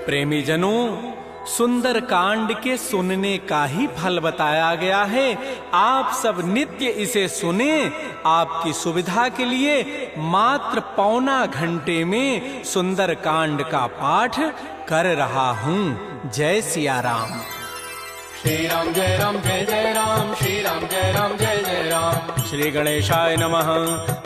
प्रेमी जनों, सुंदर कांड के सुनने का ही फल बताया गया है। आप सब नित्य इसे सुने। आपकी सुविधा के लिए मात्र पौना घंटे में सुंदर कांड का पाठ कर रहा हूँ। जय सिया राम। श्री राम जय राम, श्री राम जय राम जय जय राम। श्री गणेशाय नमः।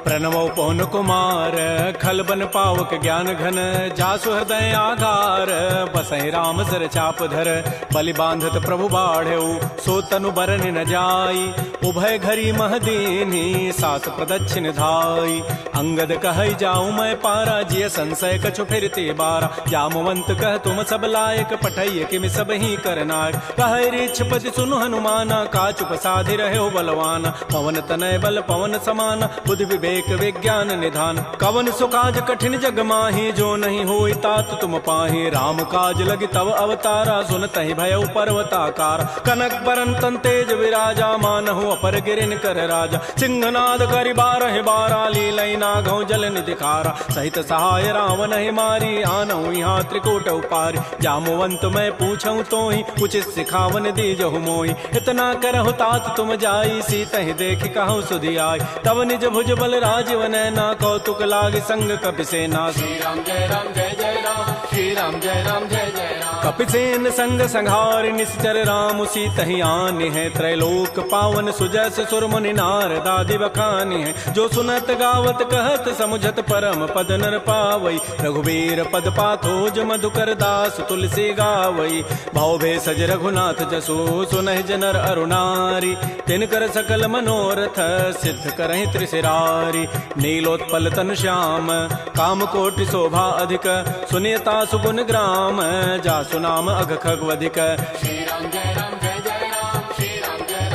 प्रणवो पवन कुमार, खल बन पावक ज्ञान घन, जासु हृदय आधार, बसहि राम सर चाप धर, बलि बांधत प्रभु बाढ़ऊ, सो तनु बरन न जाई, उभय घरी महदीनी, सास प्रदक्षिण धाई, अंगद कहै जाऊं मैं पारा, जिय संशय कछु फिरते बारा, जामवंत कह तुम सब लायक, पठैय किमि सब ही करनायक, कहै रीछपति सुनु हनुमाना, काचुप साधि रहे बलवाना, पवन तनय बल पवन समाना, बुद्धि विवेक विज्ञान निधान, कवन सुकाज कठिन जग माही, जो नहीं होई तात तुम पाही, राम काज लगी तव अवतारा, सुनतहि भयउ पर्वताकार, कनक बरन तन तेज विराजा, मानहु अपर गिरिन कर राजा, सिंहनाद करि बारहि बारा, लीलई नागौ जल निधिखारा, सहित सहाय रावण ही मारी, आनहु यहाँ त्रिकूट उपारी, जामवंत मैं पूछऊं तोहि, उचित सिखावन दीजहु मोहि, इतना करहु तात तुम जाई, सीतहि देखि कहु सुधि आई, तब निज भुज बल राजीव नैना, कौतुक लागे संग कपिसेना, श्री राम जय जय राम, श्री राम जय जय राम। कपिसेन संग संहार निश्चर राम, सीतहि आनि है, त्रैलोक पावन सुजस सुर मुनि नारद आदि बखानी है, जो सुनत गावत कहत समुझत परम पद नर पावई, रघुबीर पद पाथोज मधुकर दास तुलसी गावई, भव भेषज रघुनाथ जसो, सुनहि जनर अरुणारी, तिनकर सकल मनोरथ सिद्ध करहि त्रिशिरारी, नीलोत्पल तन श्याम, काम कोटि शोभा अधिक, सुनियता सुगुण ग्राम, जासु नाम अघ खगवधिक, श्री राम जय जय राम, श्री राम जय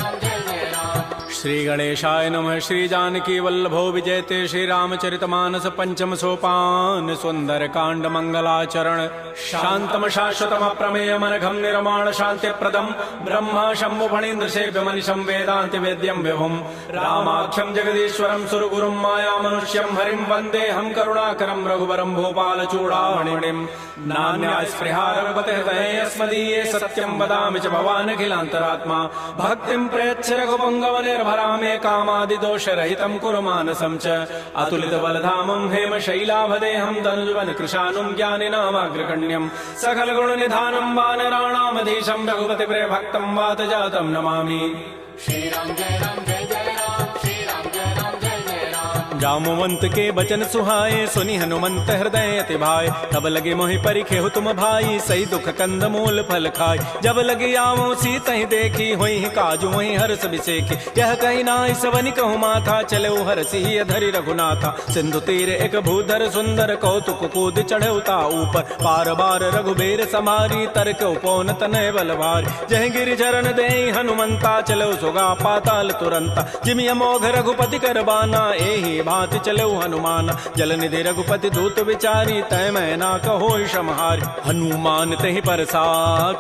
जय राम। श्री गणेशाय नमः। श्री जानकी वल्लभो विजयते, श्री रामचरितमानस पंचम सोपान, सुंदर कांड मंगलाचरण, शांतम शाश्वतम प्रमेयम अनघम निर्माण शांति प्रदम, ब्रह्मा शंभु फणीन्द्र सेव्य मनिषं वेदांति वेद्यम विभुम, रामाख्यम जगदीश्वरम सुरगुरुम माया मनुष्यम हरिम वंदे हम करुणाकरम रघुवरम भोपाल चूड़ामणिम, नान्या स्पृहा रघुपते हृदये अस्मदीये, सत्यम वदामि च भवान् अखिलान्तरात्मा, भक्तिं प्रयच्छ रघुपुंगव निर्भरा मे, कामादि दोष रहितं कुरु मानसं च, अतुलित बलधामं हेम शैलाभदेहं, धनुजवन कृशानुं ज्ञानिनामाग्रगण्यं, सकल गुण निधानं वानराणामधीशं, रघुपति प्रिय भक्तं वात जातं नमामि। श्री राम जय राम, श्री राम जय जय राम। जामवंत के बचन सुहाए, सुनि हनुमंत हृदय अति भाए, तब लगे मोहि परिखेहु तुम भाई, सही दुख कंद मूल फल खाय, जब लगे आवो सीतहि देखी, होई काजु वही हर्ष बिसेखी, यह कही नाई सवनि कहु माथा, चले हरसि धरि रघुनाथा, सिंधु तीर एक भूधर सुंदर, कौतुक कूद चढ़े उता ऊपर, पार बार रघुबीर समारी, तरक उपौन तनय बल भारी, जह गिरि चरण देहि हनुमंता, चलो सुगा पाताल तुरंता, जिमि अमोघ रघुपति कर बाना, एहि भांति चले हनुमान, जल निधि रघुपति दूत विचारी, तय मैं ना कहो क्षमहारी, हनुमान तहि परसा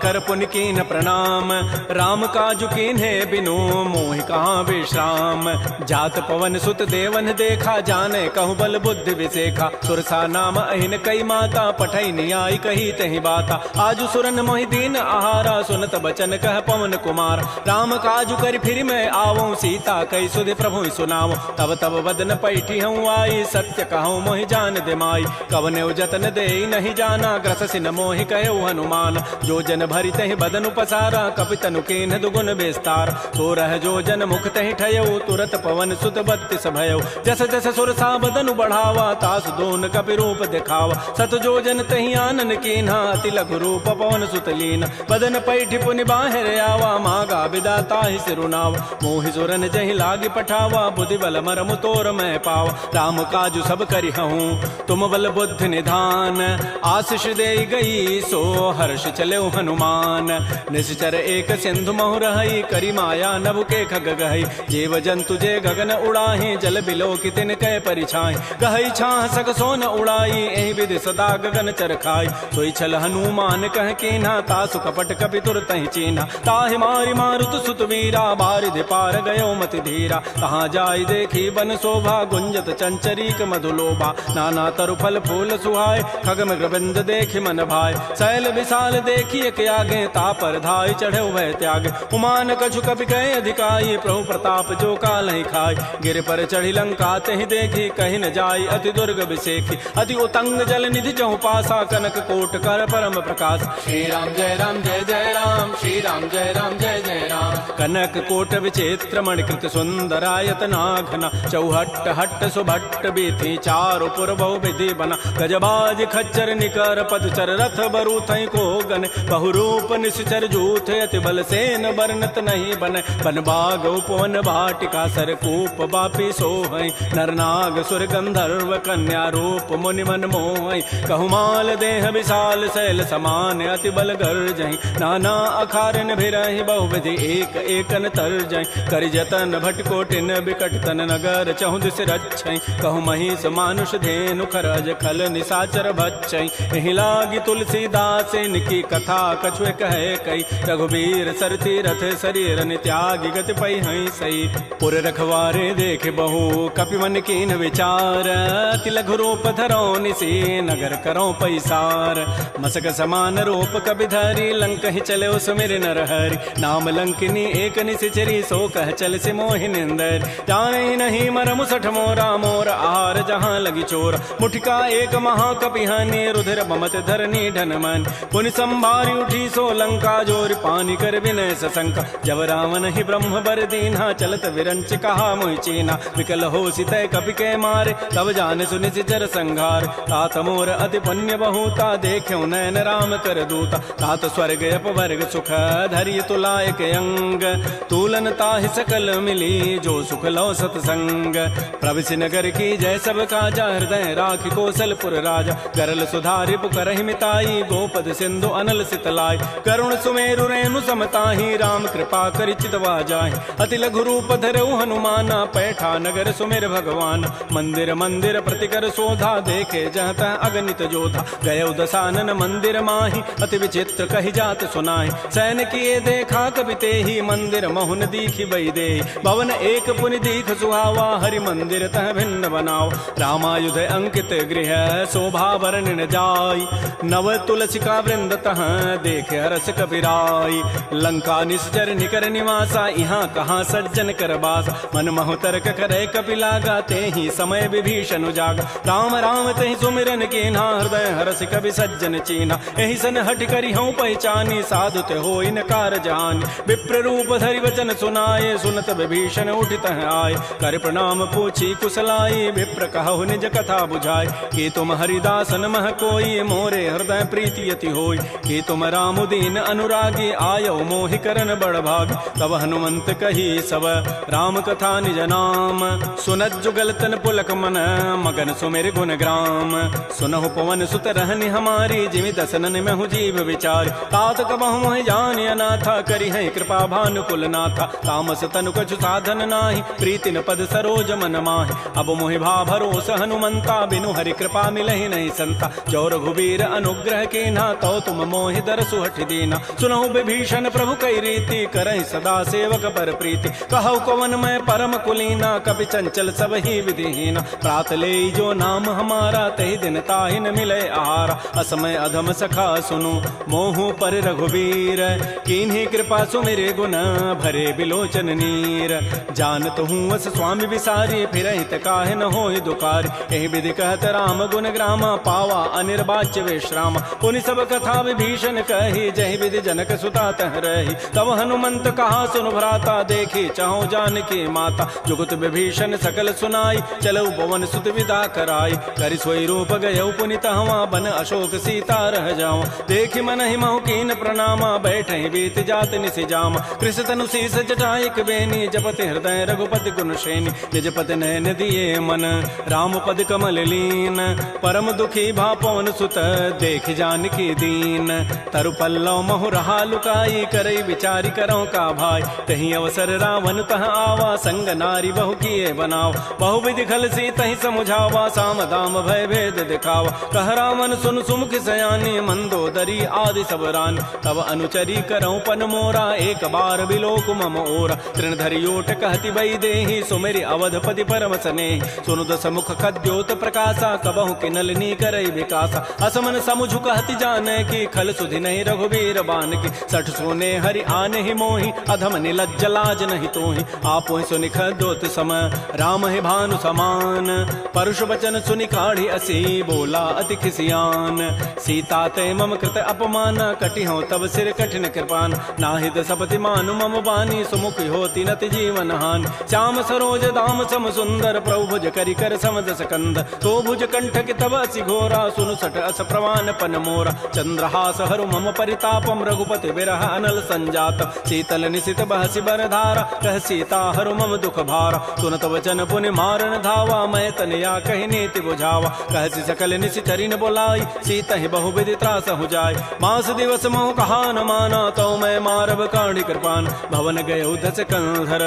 कर पुनि कीन प्रणाम, राम काजु कीन्हे बिनु मोहि कहाँ विश्राम, जात पवन सुत देवन देखा, जाने कहु बल बुद्धि विसेखा, सुरसा नाम अहिन कई माता, पठै नियाई कही तहि बाता, आजु सुरन मोहि दीन आहारा, सुनत बचन कह पवन कुमार, राम काजु कर फिर मैं आवो, सीता कई सुधि प्रभु सुनावो, तब तब वदन पैठी हूँ आई, सत्य कहूँ मोहि जान दे माई, कवने जतन दे नहीं जाना, ग्रस सिन मोहि कहो हनुमान, जो जन भरि तहि बदन पसारा, कपितनु कीन्ह दुगुन विस्तार, तो रह जो जन मुख तहि ठयो, तुरत पवन सुत बत्तिस भयो, जस जस सुरसा बदनु बढ़ावा, तास दोन कपि रूप दिखावा, सत जो जन तहि आनन कीन्हा, अति लघु रूप पवन सुत लीन, बदन पैठि पुनि बाहिर आवा, मागा विदा ताहि सिरुनावा, मोहि सुरन जहि लागी पठावा, बुद्धि बल मरमु तोर मैं पावा, राम काजु सब करि हूँ तुम बल बुद्धि निधान, आशीष दे गई सो हर्ष चले हनुमान, निश्चर एक सिंधु महु रही, करी माया नभ के खग गहई, जीव जंतु जे गगन उड़ाही, जल बिलो की तिन कै परिछाई, गहई छाह सक सोन उड़ाई, एहि विधि सदा गगन चरखाई, सोई छल हनुमान कह कीन्हा, तासु कपट कपि तुरतहि चीन्हा, ताहि मारि मारुत सुत वीरा, बारिधि पार गयो मति धीरा, कहाँ जाय देखी बन शोभा, भुंजत चंचरीक मधुलोभा। नाना तरु फल फूल सुहाय, खग मृग बिंद देखि मन भाय। शैल विशाल देखिए के आगे, तापर धाय चढ़े वह त्यागे। उमान कछु कपि कहे अधिकाई, प्रभु प्रताप जो काल ही खाय। गिर पर चढ़ी लंका तेहि देखी, कहीं न जाय अति दुर्ग विसेखी। अति उतंग जल निधि चहु पासा, कनक कोट कर परम प्रकाश। श्री राम जय राम जय जय राम, श्री राम जय राम जय जय राम। कनक कोट विचित्र मणिकृत सुंदरायत नाघना। चौहट्ट हट्ट सुभट्ट बीथी, चारु पुर बहु विधि बना। गजबाज खच्चर निकर पदचर, रथ बरु थई को गन। बहुरूप निश्चर जूथ, अति बल सेन वर्णत नहीं बन। बन बाग उपवन भाटिका, सरकूप बापी सोहई। नरनाग सुर गंधर्व कन्या, रूप मुनि मन मोहई। कहुमाल देह विशाल, शैल समान अति बल गर्जहि। नाना अखारन भिरहि, बहुविधि एक एकन तरजहि। करि जतन भटकोटिन, बिकट तन नगर चहु दिस रक्षै। कहु महिष मानुष धेनु, खरज खल निशाचर भक्षै। एहि लागी तुलसीदास इनकी कथा, कछु कहे कई। रघुबीर सरथी रथ, शरीर त्यागी गति पै हई सई। पुर रखवारे देख बहु, कपि मन कीन विचार। अति लघु रूप धरौ निसी, नगर करौ पैसार। मसक समान रूप कबि धरी, लंक ही चले सुमिर नर हरि। नाम लंकिनी एक निशिचरी, सो कह चल से मोहि निंदर। जाने नहीं मर मुसठ मोरा, मोर आहार जहाँ लगी चोर। मुठिका एक महाकपि हानि, रुधिर बमत धरनी ढन मन। पुनि संभारी उठी सो लंका, जोर पानी कर विनय सशंका। जब रावण ही ब्रह्म बर दीन्हा, चलत विरंच कहा मोहि चीना। विकल हो सितय कपि के मारे, तब जान सुनि सिचर संघार। तात मोर अति पुण्य बहुता, देख्यो नयन राम कर दूता। तात स्वर्ग अपवर्ग सुख, धरि तुलायक अंग। तूलन ताहि सकल मिली, जो सुख लो सतसंग। प्रविशि नगर की जय सब काजा, हृदय राखि कौशलपुर राजा। करल सुधारि पुकरहि मिताई, गोपद सिंधु अनल सितलाई। करुण सुमेरु रेणु समताहि, राम कृपा करि चितवा जाहि। अति लघु रूप धरऊ हनुमाना, पैठा नगर सुमेर भगवान। मंदिर मंदिर प्रतिकर शोधा, देखे जहत अगणित जोधा। गय दसानन मंदिर माहि, अति विचित्र कहि जात सुनाहि। सैन किए देखा कबि तेहि, मंदिर महुन दीखि बई देहि। भवन एक पुनि दीख सुहावा, हरि मंदिर तह भिन्न बनाओ। रामायुध अंकित गृह, शोभा वर्णन जाय। नव तुलसिका वृंद तह, देखे हरस कपिराई। लंका निश्चर निकर निवासा, यहाँ कहाँ सज्जन कर बासा। मन महु तर्क करे कपि लागा, तेहि समय विभीषण जागा। राम राम तेहि सुमिरन कीन्हा, हृदय हरस कवि सज्जन चीन्हा। एहि सन हट करि हूँ पहचानी, साधु ते होई न कार जानी। विप्र रूप धरि वचन सुनाए, सुनत विभीषण उठित आए। कर प्रणाम पूछी कुशलाई, विप्र कहु निज कथा बुझाई। कि तुम हरिदासन मह कोई, मोरे हृदय प्रीति अति होई। कि तुम राम दीन अनुरागी, आयो मोहि करन बड़ भागी। तब हनुमंत कही सब, राम कथा निज नाम। सुनत जुगल तन पुलक मन, मगन सुमिर गुण ग्राम। सुनहु पवन सुत रहनि हमारी, जिमि दसनन महु जीव विचार। तात कबहु मोहि जानि अनाथा, करि है कृपा भानुकुल नाथा। तामस तनु कछु साधन नाही, प्रीति न पद सरोज मन माहि। अब मोहि भा भरोस हनुमंता, बिनु हरि कृपा मिलहि नहीं संता। जो रघुबीर अनुग्रह कीन्हा, तो तुम मोहि दरसु हठि दीना। सुनहु विभीषण प्रभु कई रीति, करहि सदा सेवक पर प्रीति। कहु कवन मैं परम कुलीना, कपि चंचल सब ही विधिहीना। प्रात ले जो नाम हमारा, तहि दिन ताहि न मिले आहारा। असमय अधम सखा सुनु, मोहु पर रघुबीर। कीन्ही कृपा सुमिरे गुण, भरे बिलोचन नीर। जानत हूँ अस स्वामी विसारी, फिरहित काहे न होहि दुखारी। एहि विधि कहत राम गुण ग्रामा, पावा अनिर्वाच्य विश्राम। पुनि सब कथा विभीषण कही, जहि विधि जनक सुता तह रही। तब हनुमंत कहा सुन भ्राता, देखी चाहो जानकी माता। जुगत विभीषण सकल सुनाई, चलऊ पवन सुत विदा कराई। करि सोई रूप गयऊ पुनि तहवा, बन अशोक सीता रह जाऊं। देखि मन ही महु कीन प्रणामा, बैठे बीत जात निसि जामा। कृष तनु शीस जटाइक बेनी, जपति हृदय रघुपति गुण श्रेणी। निज पति नयन दिए मन, राम पद कमल लीन। परम दुखी भा पवन सुत, देख जानकी दीन। तरु पल्लव महु रहा लुकाई, करई विचारी करौ का भाई। तही अवसर रावण तह आवा, संग नारी बहु किए बनाव। बहु विधि खल सी तही समुझावा, साम दाम भय भेद दिखावा। कह रावण सुन सुमुख सयानी, मंदोदरी आदि सब रानी। तब अनुचरी करौ पन मोरा, एक बार बिलोक मम ओरा। तृण धरि ओट कहति बई देहि, सुमेरि अवधपति परम परम स्नेह। सुनु दस मुख खद्योत प्रकाशा, कबहु के नलिनी करई विकासा। असमन समुझ कहति जाने की, खल सुधि नहीं रघुबीर बान की। सठ सोने हरि आने ही मोहि, अधम निलज्ज लाज नहीं तोहि। आपो सुनि खद्योत सम, राम है भानु समान। परुष वचन सुनि काढ़ी असी, बोला अति खिसियान। सीता ते मम कृत अपमान, कटि हो तब सिर कठिन कृपान। नाहित सपति मानु मम बानी, सुमुख होती नति जीवन हानि। श्याम सरोज दाम सम सुंदर, प्रभु भुज करि कर सम दस कंध। तो भुज कंठ के तब असि घोरा, सुनु सठ अस प्रवान पन मोरा। चंद्रहास हरु मम परितापम, रघुपति विरह अनल संजात। शीतल निशित बहसि बर धारा, कह सीता हरु मम दुख भारा। सुनत वचन पुनि मारन धावा, मैं तनया कहि नीति बुझावा। कहसि सकल निशिचरिन बोलाई, सीता ही बहु विधि त्रास हो जाय। मास दिवस मोह कहा न माना, तो मैं मारब काढ़ी कृपान। भवन गए उधस कंधर,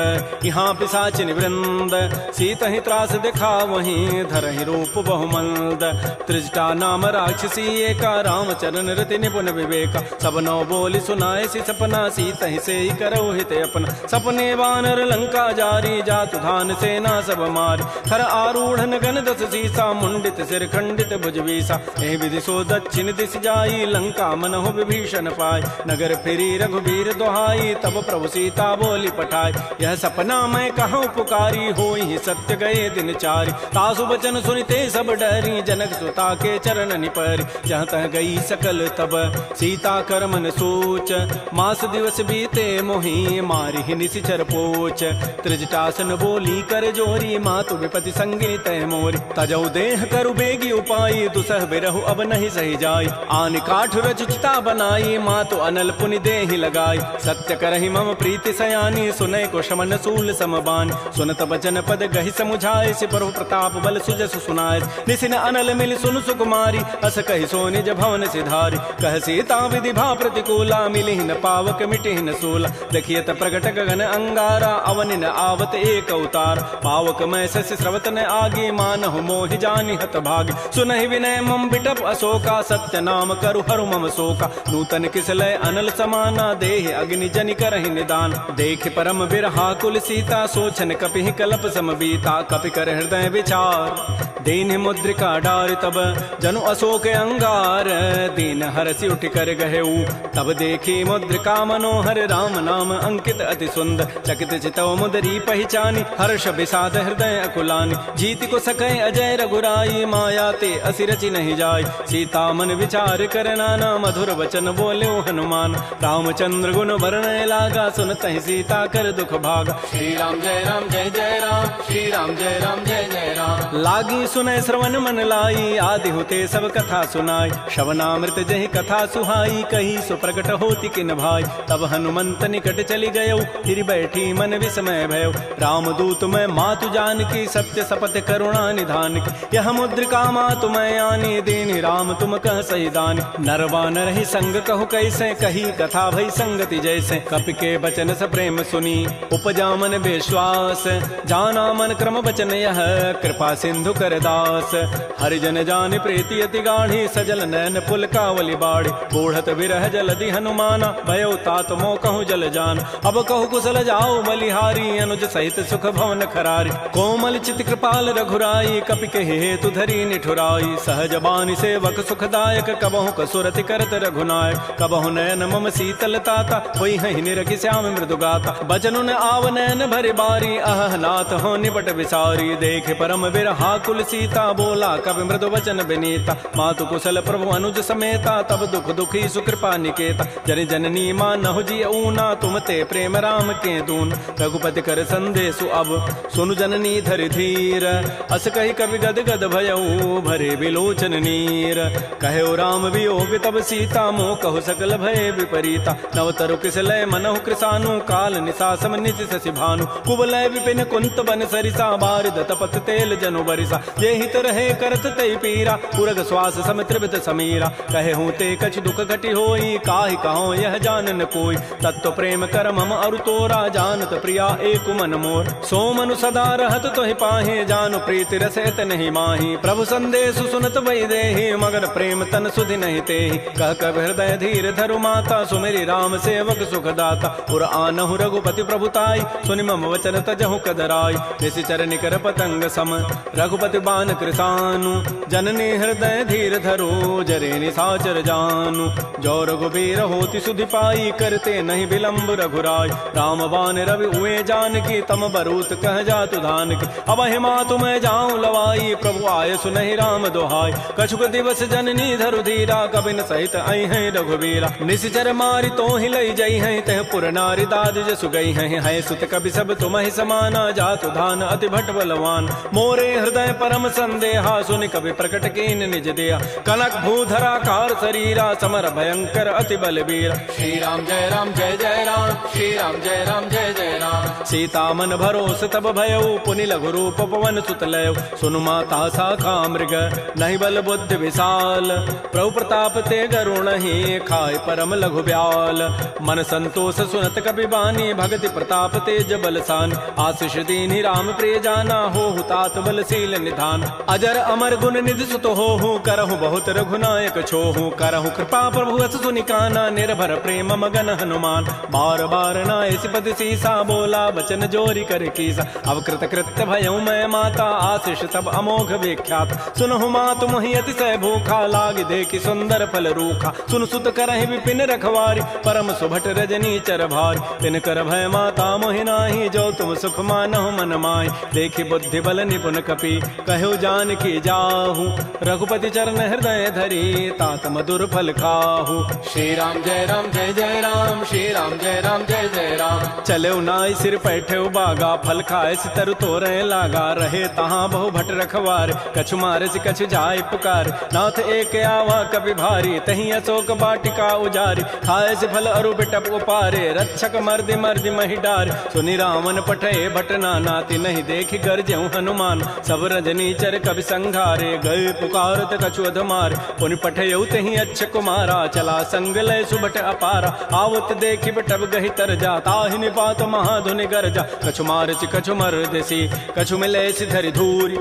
यहाँ पिशाचिन वृंद। सीता ही त्रास दिखा वहीं, धर ही रूप बहुमंद। त्रिजटा नाम राक्षसी एका, रामचरण रति निपुण विवेका। सब नौ बोली सुनाए सी सपना, सीता ही से ही करो हित अपना। सपने वानर लंका जारी, जातु धान सेना सब मारी। खर आरूढ़ गण दस सीसा, मुंडित सिर खंडित भुजवीसा। एहि विधि सो दक्षिण दिश जाई, लंका मनहु विभीषण पाय। नगर फिरी रघुबीर दोहाई, तब प्रभु सीता बोली पठाई। यह सपना मैं कहूँ पुकारी, होई सत्य गए दिन चारि। तासु बचन सुनिते सब डरी, जनक सुता के चरण निपरि। जहाँ तह गई सकल तब सीता कर मन सोच। मास दिवस बीते मोहि, मारि निशिचर पोच। त्रिजटासन बोली कर जोरी, मातु विपति संगे तय मोरी। तजौ देह करु बेगी उपाई, दुसह बिरहु अब नहीं सही जाई। आन काठ रचिता बनाई, मातु अनल पुनि देहि लगाई। सत्य करहि मम प्रीति सयानी, सुनय को शमन सूल समबान। सुनत बचन पद गहि समुझाए, सिपरु प्रताप बल सुजस सुनाय। निसिन अनल मिल सुनु सुकुमारी, अस कहि सो निज भवन सिधारी। कह सीता विधि भा प्रतिकूला, मिलिहि न पावक मिटिहि न सूला। देखियत प्रगट गगन अंगारा, अवनि न आवत एक अवतार। पावक मैं शशि स्रवत न आगे, मानहु मोहि जानि हत भागी। सुनहि विनय मम बिटप अशोका, सत्य नाम करु हरु मम शोका। नूतन किसलय अनल समाना, देहि अग्नि जनि करहि निदान। देख परम बिरहा कुल सीता, सोचन कपिहि कलप सम बीता। कपि कर हृदय विचार, दीन मुद्रिका डारि तब जनु अशोक अंगार। दीन हरसि उठि कर गहेऊ, तब देखी मुद्रिका मनोहर। राम नाम अंकित अति सुंदर, चकित चितव मुदरी पहचानी। हर्ष विषाद हृदय अकुलानी, जीत को सकै अजय रघुराई। माया ते असि रचि नहीं जाय, सीता मन विचार कर नाना। मधुर वचन बोल्यो हनुमान, रामचंद्र गुण वर्णय लागा। सुनत ही सीता कर दुख भागा। श्री राम जय राम जय जय राम, श्री राम जय राम जय जय राम। लागी सुनय श्रवण मन लाई, आदि होते सब कथा सुनाई। श्रवणामृत जहि कथा सुहाई, कही सो प्रकट होती किन भाई। तब हनुमंत निकट चली गयो, फिर बैठी मन विस्मय भयो। रामदूत मैं मातु जान की, सत्य सपथ करुणा निधान की। यह मुद्रिका मातु मैं आनी, दीन राम तुम कह सही दानी। नरवा नर ही संग कहु कैसे, कही कथा भई संगति जैसे। कपि के बचन स प्रेम सुनी, उपजा मन विश्वास। जाना मन क्रम बचन यह, कृपा सिंधु कर दास। हरिजन जान प्रीति अति गाढ़ी, सजल नैन पुल कावली बाढ़ी। बूढ़त विरह जलधि हनुमाना, भयो तात मोह कहूँ जल जान। अब कहु कुशल जाओ बलिहारी, अनुज सहित सुख भवन खरारी। कोमल चित कृपाल रघुराई, कपि के हेतु धरी निठुराई। सहज बानी सेवक सुखदायक, कबहु कसुरति करत रघुनायक। कबहु नयन मम शीतल ताता, होई हहि निरखि श्याम मृदु गाता। बचनुन आव नयन भरि बारी, अह नाथ हो निपट विसारी। देखे परम बिरहा कुल सीता, बोला कवि मृदु वचन विनीता। मातु कुशल प्रभु अनुज समेता, तब दुख दुखी सुकृपा निकेता। जन जननी मानहु जिय ऊना, तुम ते प्रेम राम के दून। रघुपति कर संदेशु अब, सुनु जननी धरि धीर। अस कहि कवि गद गद भयऊ, भरे विलोचन नीर। कहो राम वियोग तब सीता, मोह कहु सकल भय विपरीता। नवतरु किसलय मनहु कृसानु, काल निशासम निशि शशि भानु। कुवलय विपिन कुंत बन सरिसा, बारिद तपत तेल जनु बरिसा। ये हित रहे करत तई पीरा, पुरग श्वास सम त्रिविध समीरा। कहे हूँ ते कछ दुख घटि होई, काहि कहो यह जानन कोई। तत्व प्रेम कर मम अरु तोरा, जानत प्रिया एक मन मोर। सो मनु सदा रहत तोहि पाहे, जानु प्रीति रसैत नहीं माही। प्रभु संदेश सुनत वै देहि, मगर प्रेम तन सुधि नहीं तेहि। कह कब हृदय धीर धरु माता, सुमेरि राम सेवक सुखदाता। पुर आनहु रघुपति प्रभुताई, सुनि मम वचन तजहु कदराई। निशि निश्चर निकर पतंग सम रघुपति बान कृसानु जननी हृदय धीर धरो जरे निशाचर जानु जो रघुबीर होति सुधि पाई करते नहीं विलंब रघुराय राम बान रवि उए जान की तम बरूत कह जातु धान की अब हिमा तुम्हें जाऊं लवाई प्रभु आय सुनहि राम दोहाय कछुक दिवस जननी धरु धीरा कबिन सहित आई है रघुबीरा निश्चर मारी तो ही लई जई है तह पुर नारी दाद जसु गई है सुत कवि सब तुम्हें समाना जातु धान अति भट बलवान मोरे हृदय परम संदेहा सुनि कवि प्रकट कीन निज दिया कनक भूधराकार शरीरा समर भयंकर अति बलबीर श्री राम जय राम श्री राम जय जय राम सीता मन भरोस तब भयउ पुनि लघु रूप पवन सुत लय सुनु माता साखा मृग नहीं बल बुद्धि विशाल प्रभु प्रताप ते गरुण ही खाय परम लघु ब्याल मन संतोष सुनत कपि बानी भगति प्रताप तेज बलसान आशीष दीनि राम प्रिय जाना हो तात बलशील निधान अजर अमर गुण निधि सुत हो करहु बहुत रघुनायक छोहु करहु कृपा प्रभु अस सुनि काना निर्भर प्रेम मगन हनुमान बार बार नाय सिपति सीसा बोला बचन जोरी कर कीसा अब कृत कृत्य भयउ मैं माता आशीष तब अमोघ विख्यात सुनहु मातु मोहि अतिशय भूखा लाग देखि सुंदर फल रूखा सुन सुत करहि विपिन रखवारी परम सुभट रजनी चर भारी तिन कर भय माता मोहि नाही जो तुम सुख मानहु मन माय देखि बुद्धि बल निपुन कपि कहु जान की जाहु रघुपति चरण हृदय धरी तात मधुर फल खाहु श्री राम जय राम श्री राम जय जय राम चले नाई सिर पैठे बागा फल खाए सितर तोरे लागा रहे तहाँ बहु भट रखवार कछु मारे से कछु जाय पुकार नाथ एक आवा कभी भारी तही अशोक बाटिका उजारी खाए से फल अरु बिटप उपारे रक्षक मर्दि मर्दि मही डार सुनि रावण पठे भट नाती नहीं देखि गरजेउ हनुमान सब रजनी चर कवि संघारे गए पुकारत कछु अधमार पुनि पठयउ तही अच्छ कुमारा चला संग लय सुभट अपारा आवत देखि बटब गहि तर जा ताहि निपात महाधुनि गरजा कछु मार से कछु मर्दसी कछु मिले से धरि धूरी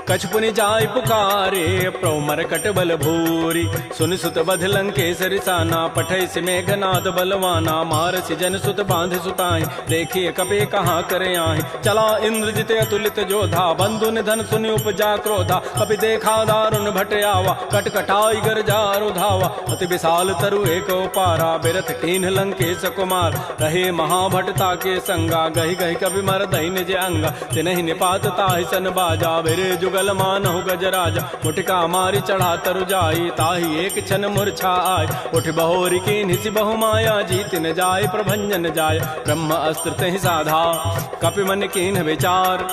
कछु पुनि जाय पुकारे प्रभु मरकट बल भूरी सुन सुत बध लंकेसरि साना पठै से मेघनाद बलवाना मार से जन सुत बांध सुताई देखिए कपे कहाँ करे आए चला इंद्रजित अतुलित जोधा बंधु निधन सुनि उपजा क्रोधा कपि देखा दारुण भट आवा कट कटाई गरजा रुधावा अति विशाल तरु एक पारा बिरथ कीन्ह लंकेश कुमार रहे महाभटता के संगा गहि गहि कवि मर दहि निज अंगा तिनहि निपात ताहि सन बाजा बिरे जुगल मानहु गजराजा मुटिका मारी चढ़ा तरु जाई ताहि एक क्षण मूर्छा आय उठ बहोरी की निसि बहु माया जीत न जाय प्रभंजन जाय ब्रह्म अस्त्र तहि साधा कपि मन कीन्ह विचार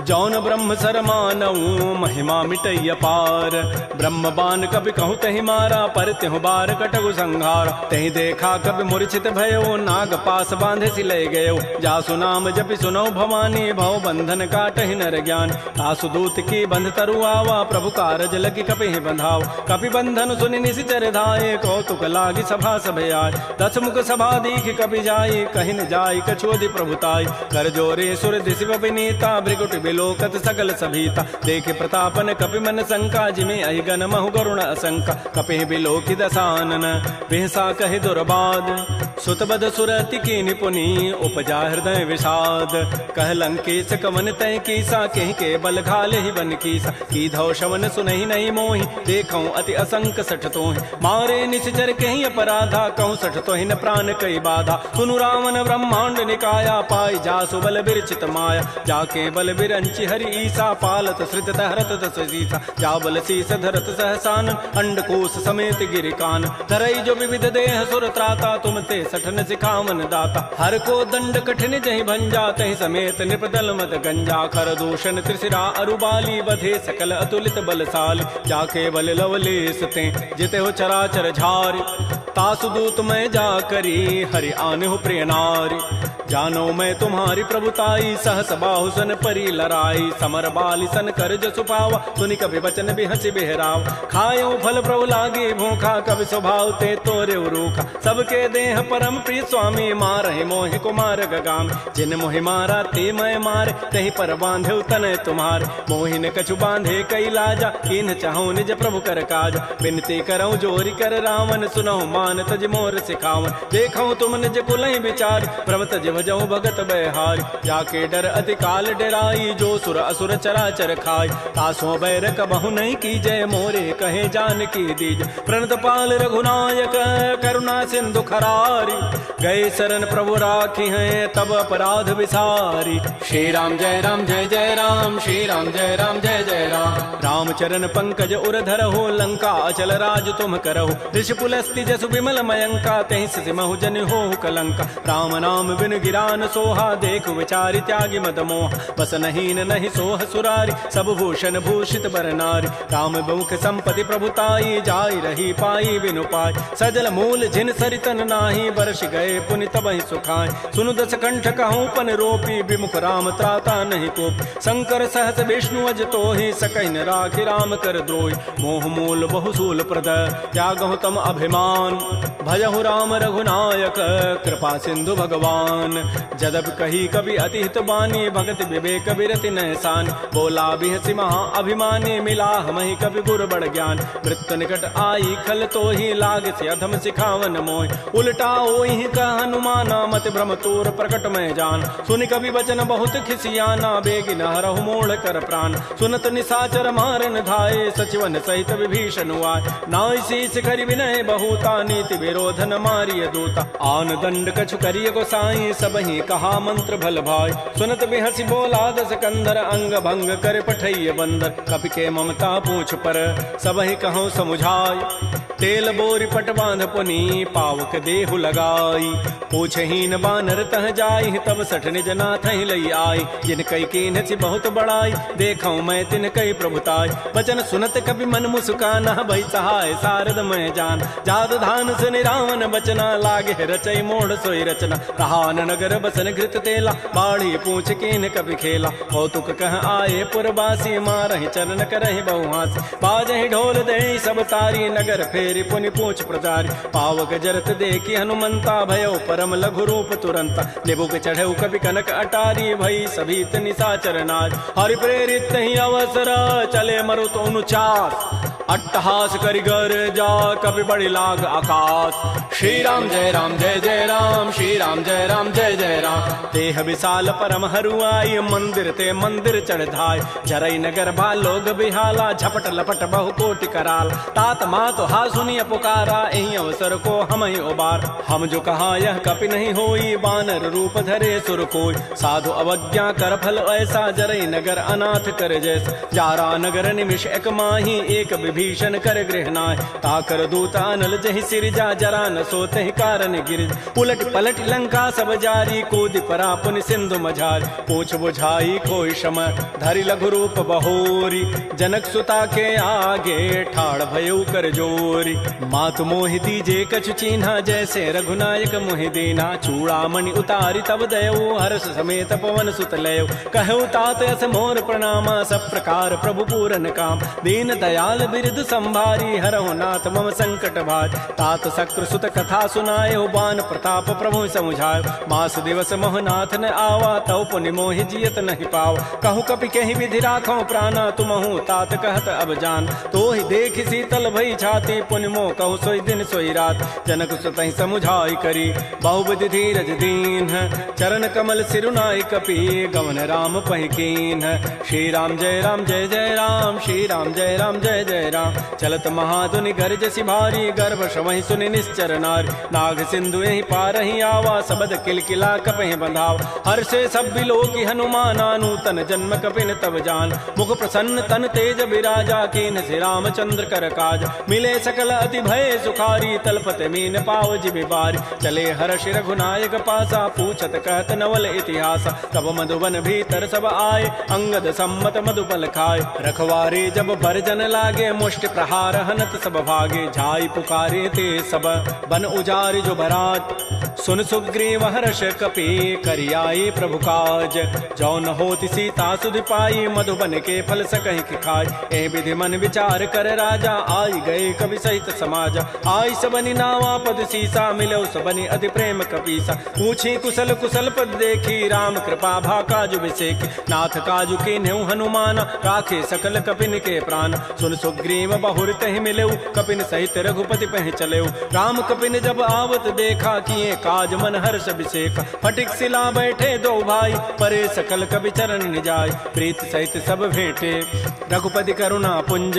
जौन ब्रह्म सर मानऊ महिमा मिटैय पार ब्रह्म बान कपि कहु तहि मारा पर तिहु बार कटगु संहार तहि देखा कपि मूर्छित भयो नाग पास बांधे सि लय गयो जासु नाम जपि सुनौ भवानी भव बंधन काटहि नर ज्ञान आसु दूत की बंध तरु आवा प्रभु कारज लगी कपि बंधाव कपि बंधन सुनि निशिचर धाये कौतुक लागी सभा सब आय दस मुख सभा दीख कपि जाई कहि न जाई कछोदि प्रभुताई कर जोरे सुर दिशि विनीता भृगुट बिलोकत सकल सभीता देखे प्रतापन कपि मन शंका जिमे अहिगन महु गरुण असंका कपि बिलोकि दसानन बिहसा कहि दुर्बाद सुतबद सुरति की निपुनी उपजा हृदय विषाद कह लंकेश कवन तय कीसा कहि के बल घाले ही बन कीसा की धौ शवन सुनहि नहीं मोहि देखौ अति असंक सठ तोहि मारे निश्चर कहीं अपराधा कहूँ सठ तोहि न प्राण कई बाधा सुनु रावण ब्रह्मांड निकाया पाई जासु बल बिरचित माया जाके बल बिरंचि हरि ईसा पालत श्रित हरत दस सीसा जा बल शीस धरत सहसान अंडकोश समेत गिरिकान धरई जो विविध देह सुर त्राता तुम ते सठन सिखावन दाता हर को दंड कठिन जहि भंजा तहि समेत निपदल मद गंजा कर दूषण त्रिशिरा अरुबाली बधे सकल अतुलित बलशाली जाके बल लवलेस ते जिते हो चराचर झारी तासु दूत मैं जा करी हरि आने हो प्रिय नारी जानो मैं तुम्हारी प्रभुताई सहस बाहु सन परी लराई समर बाली सन कर जसु पावा सुनि कभी वचन भी हंसी बेहराव खायो फल प्रभु लागे भूखा कभी स्वभाव ते तोरे रूखा सबके देह परम प्रिय स्वामी मारहि मोहि कुमार गगाम जिन मोहि मारा ते मैं मार कहीं पर बांधे तन तुम्हार मोहि न कछु बांधे कई लाजा किन चाहो निज प्रभु कर काज बिनती करऊं जोरी कर रावण सुनहु हनुमान तज मोर सिखावन, देखो तुम निज कुलहि विचार, प्रभ तज भजऊ भगत बहार, जाके डर अति काल डराई, जो सुर असुर चराचर खाई, तासो बैर कबहु नहीं की जय, मोरे कहे जान की दीज, प्रणत पाल रघुनायक करुणा सिंधु खरारी, गए शरण प्रभु राखी हैं तब अपराध विसारी। श्री राम जय राम जय जय राम, श्री राम जय राम जय जय राम। रामचरण पंकज उर धरहु, लंका अचल राज तुम करहु, ऋषि पुलस्ति जसु विमल मयंका, तेहि सिमहु जन हो कलंका, राम नाम बिन गिरान सोहा, देखु विचारि त्यागी मद मोह, बस नहीं नहीं सोह सुरारी, सब भूषण भूषित बर नारी, राम बहुख संपत्ति प्रभुताई, जाई रही पाई बिनु पाई, सजल मूल जिन सरितन नाही, बरस गए पुनि तबहि सुखाय, सुनु दस कंठ कहूँ पन रोपी, विमुख राम त्राता नहीं कोप, शंकर सहस विष्णु अज तोहि, सकहि न राखि राम कर द्रोहि, मोह मूल बहुसूल प्रद त्यागहु तम अभिमान, भजहु राम रघुनायक कृपा सिंधु भगवान, जदब कही कवि अति हित बानी, भगत विवेक बिरति नहसान, बोला बिहसि महा अभिमानी, मिला हमहि कवि गुर बड़ ज्ञान, मृत्यु निकट आई खल तोहि, लाग से अधम सिखावन मोहि, उल्टा ओहि कह हनुमाना, मति भ्रम तोर प्रकट में जान, सुनि कवि वचन बहुत खिसियाना, बेगिन हरहु मोड़ कर प्राण, सुनत निशाचर मारन धाये, सचिवन सहित विभीषण आए, नाई शीस करि विनय बहुता, नीति विरोधन मारिय दूता, आन दंड कछु करिय गोसाई, सबहि कहा मंत्र भल भाई, सुनत बिहसि बोला दस कंधर, अंग भंग कर पठैय बंदर, कपि के ममता पूछ पर सबहि कहूँ समुझाय, तेल बोरी पट बांध पुनी पावक देहु लगाई, पूछहीन बानर तह जाई, तब सठ निज नाथ लई आई, जिन कई कीन सी बहुत बड़ाई, देखूं मैं तिन कई प्रभुताई, वचन सुनत कभी मन मुस्काना, भई सहाय सारद मैं जान, जाद धान सुनि रावण बचना, लागे रचई मोड़ सोई रचना, रहान नगर बसन घृत तेला, बाढ़ी पूछ कीन कभी खेला, कौतुक कह आए पुरबासी, मारहि चरण करहि बहुहासी, बाजहि ढोल दे सब तारी, नगर फेरी पुनि पूछ प्रचारी, पावक जरत देखी हनुमंता, भयो परम लघु रूप तुरंता, निबुक चढ़ऊ कभी कनक अटारी, भई सभी निशाचर नार, हरि प्रेरित ही अवसर चले मरुत अनुचास, अट्टहास करि गर जा कभी बड़ी लाग आकाश, श्री राम जय राम जय जय राम, श्री राम जय राम जय जय राम। तेह विशाल परम हरुआई, मंदिर ते मंदिर चढ़ धाय, जरई नगर भा लोग बिहाला, झपट लपट बहु कोटि कराल, तात मात हा सुनिय पुकारा, एहि अवसर को हम ही उबार, हम जो कहा यह कपि नहीं होई, बानर रूप धरे सुर कोई, साधु अवज्ञा कर फल ऐसा, जरई नगर अनाथ कर जैसा, जारा नगर निमिष एक माही, एक विभीषण कर गृहनाय, ताकर दूता अनल जहि सिरजा, जरा न सोते ही कारण गिर, उलट पलट लंका सब जारी, कूद परा पुनि सिंधु मझारी, पूछ बुझाई कोई शम धरि लघु रूप बहोरी, जनक सुता के आगे ठाड़ भयउ कर जोरी, मातु मोहि दीजे कछु चीन्हा, जैसे रघुनायक मोहि दीना, चूड़ामणि उतारी तब दयऊ, हर्ष समेत पवन सुत लयऊ, कहऊ तात अस मोर प्रणामा, सब प्रकार प्रभु पूरन काम, दीन दयाल बिरद संभारी, हरहु नाथ मम संकट भार, तात शक्र सुत कथा सुनायो, बान प्रताप प्रभु समुझायो, मास दिवस मोहनाथ न आवा, तव पुनि मोहि जियत नहीं पाव, कहूँ कपि कहीं विधि राखो प्राणा, तुमहु तात कहत अब जान, तो ही देख शीतल भई छाती, पुनि मोह कहु सोई दिन सोई रात, जनक सुतहि समुझाई करी, बहुविधि धीरज दीन, चरण कमल सिरुनाई कपि, गवन राम पहिकीन, श्री राम जय राम जय जय राम, श्री राम जय राम जय जय राम, चलत महाधुनि गरजसि भारी, गर्भ श्रवहि सुनि निश्चर नारी, नाग सिंधु यही पार ही आवा, सबद किलकिला कपहि बंधाव, हर्षे सब बिलोकी हनुमाना, नूतन जन्म कपिन तब जान, मुख प्रसन्न तन तेज विराजा, कीन से रामचंद्र कर काज, मिले सकल अति भय सुखारी, तलपत मीन पाव जिबि बारी, चले हर्ष रघुनायक पासा, पूछत कहत नवल इतिहास, तब मधुबन भीतर सब आए, अंगद सम्मत मधुपल खाए, रखवारे जब बरजन लागे, मुष्टि प्रहार हनत सब भागे, झाई पुकारे ते सब बन उजारि जो भरात, सुन सुग्रीव हर्ष कपि करियाई प्रभु काज, जौन होति सीता सुधि पाई, मधुबन के फल सकहि कि खाय, ए विधि मन विचार कर राजा, आई गए कवि सहित समाज, आई सबनि नावा पद सीसा, मिलो सबनि अति प्रेम कपीसा, पूछी कुशल कुशल पद देखी, राम कृपा भा काजु विसेखी, नाथ काजु कीन्हु हनुमान, राखे सकल कपिन के प्राण, सुन सुग्रीव सुग्रीव बहुर तहि मिलेऊ, कपिन सहित रघुपति पह चलेऊ। राम कपिन जब आवत देखा, किए काज मन हर्ष अभिषेक। फटिक सिला बैठे दो भाई, परे सकल कवि चरण निजाय। प्रीत सहित सब भेंटे, रघुपति करुणा पुंज।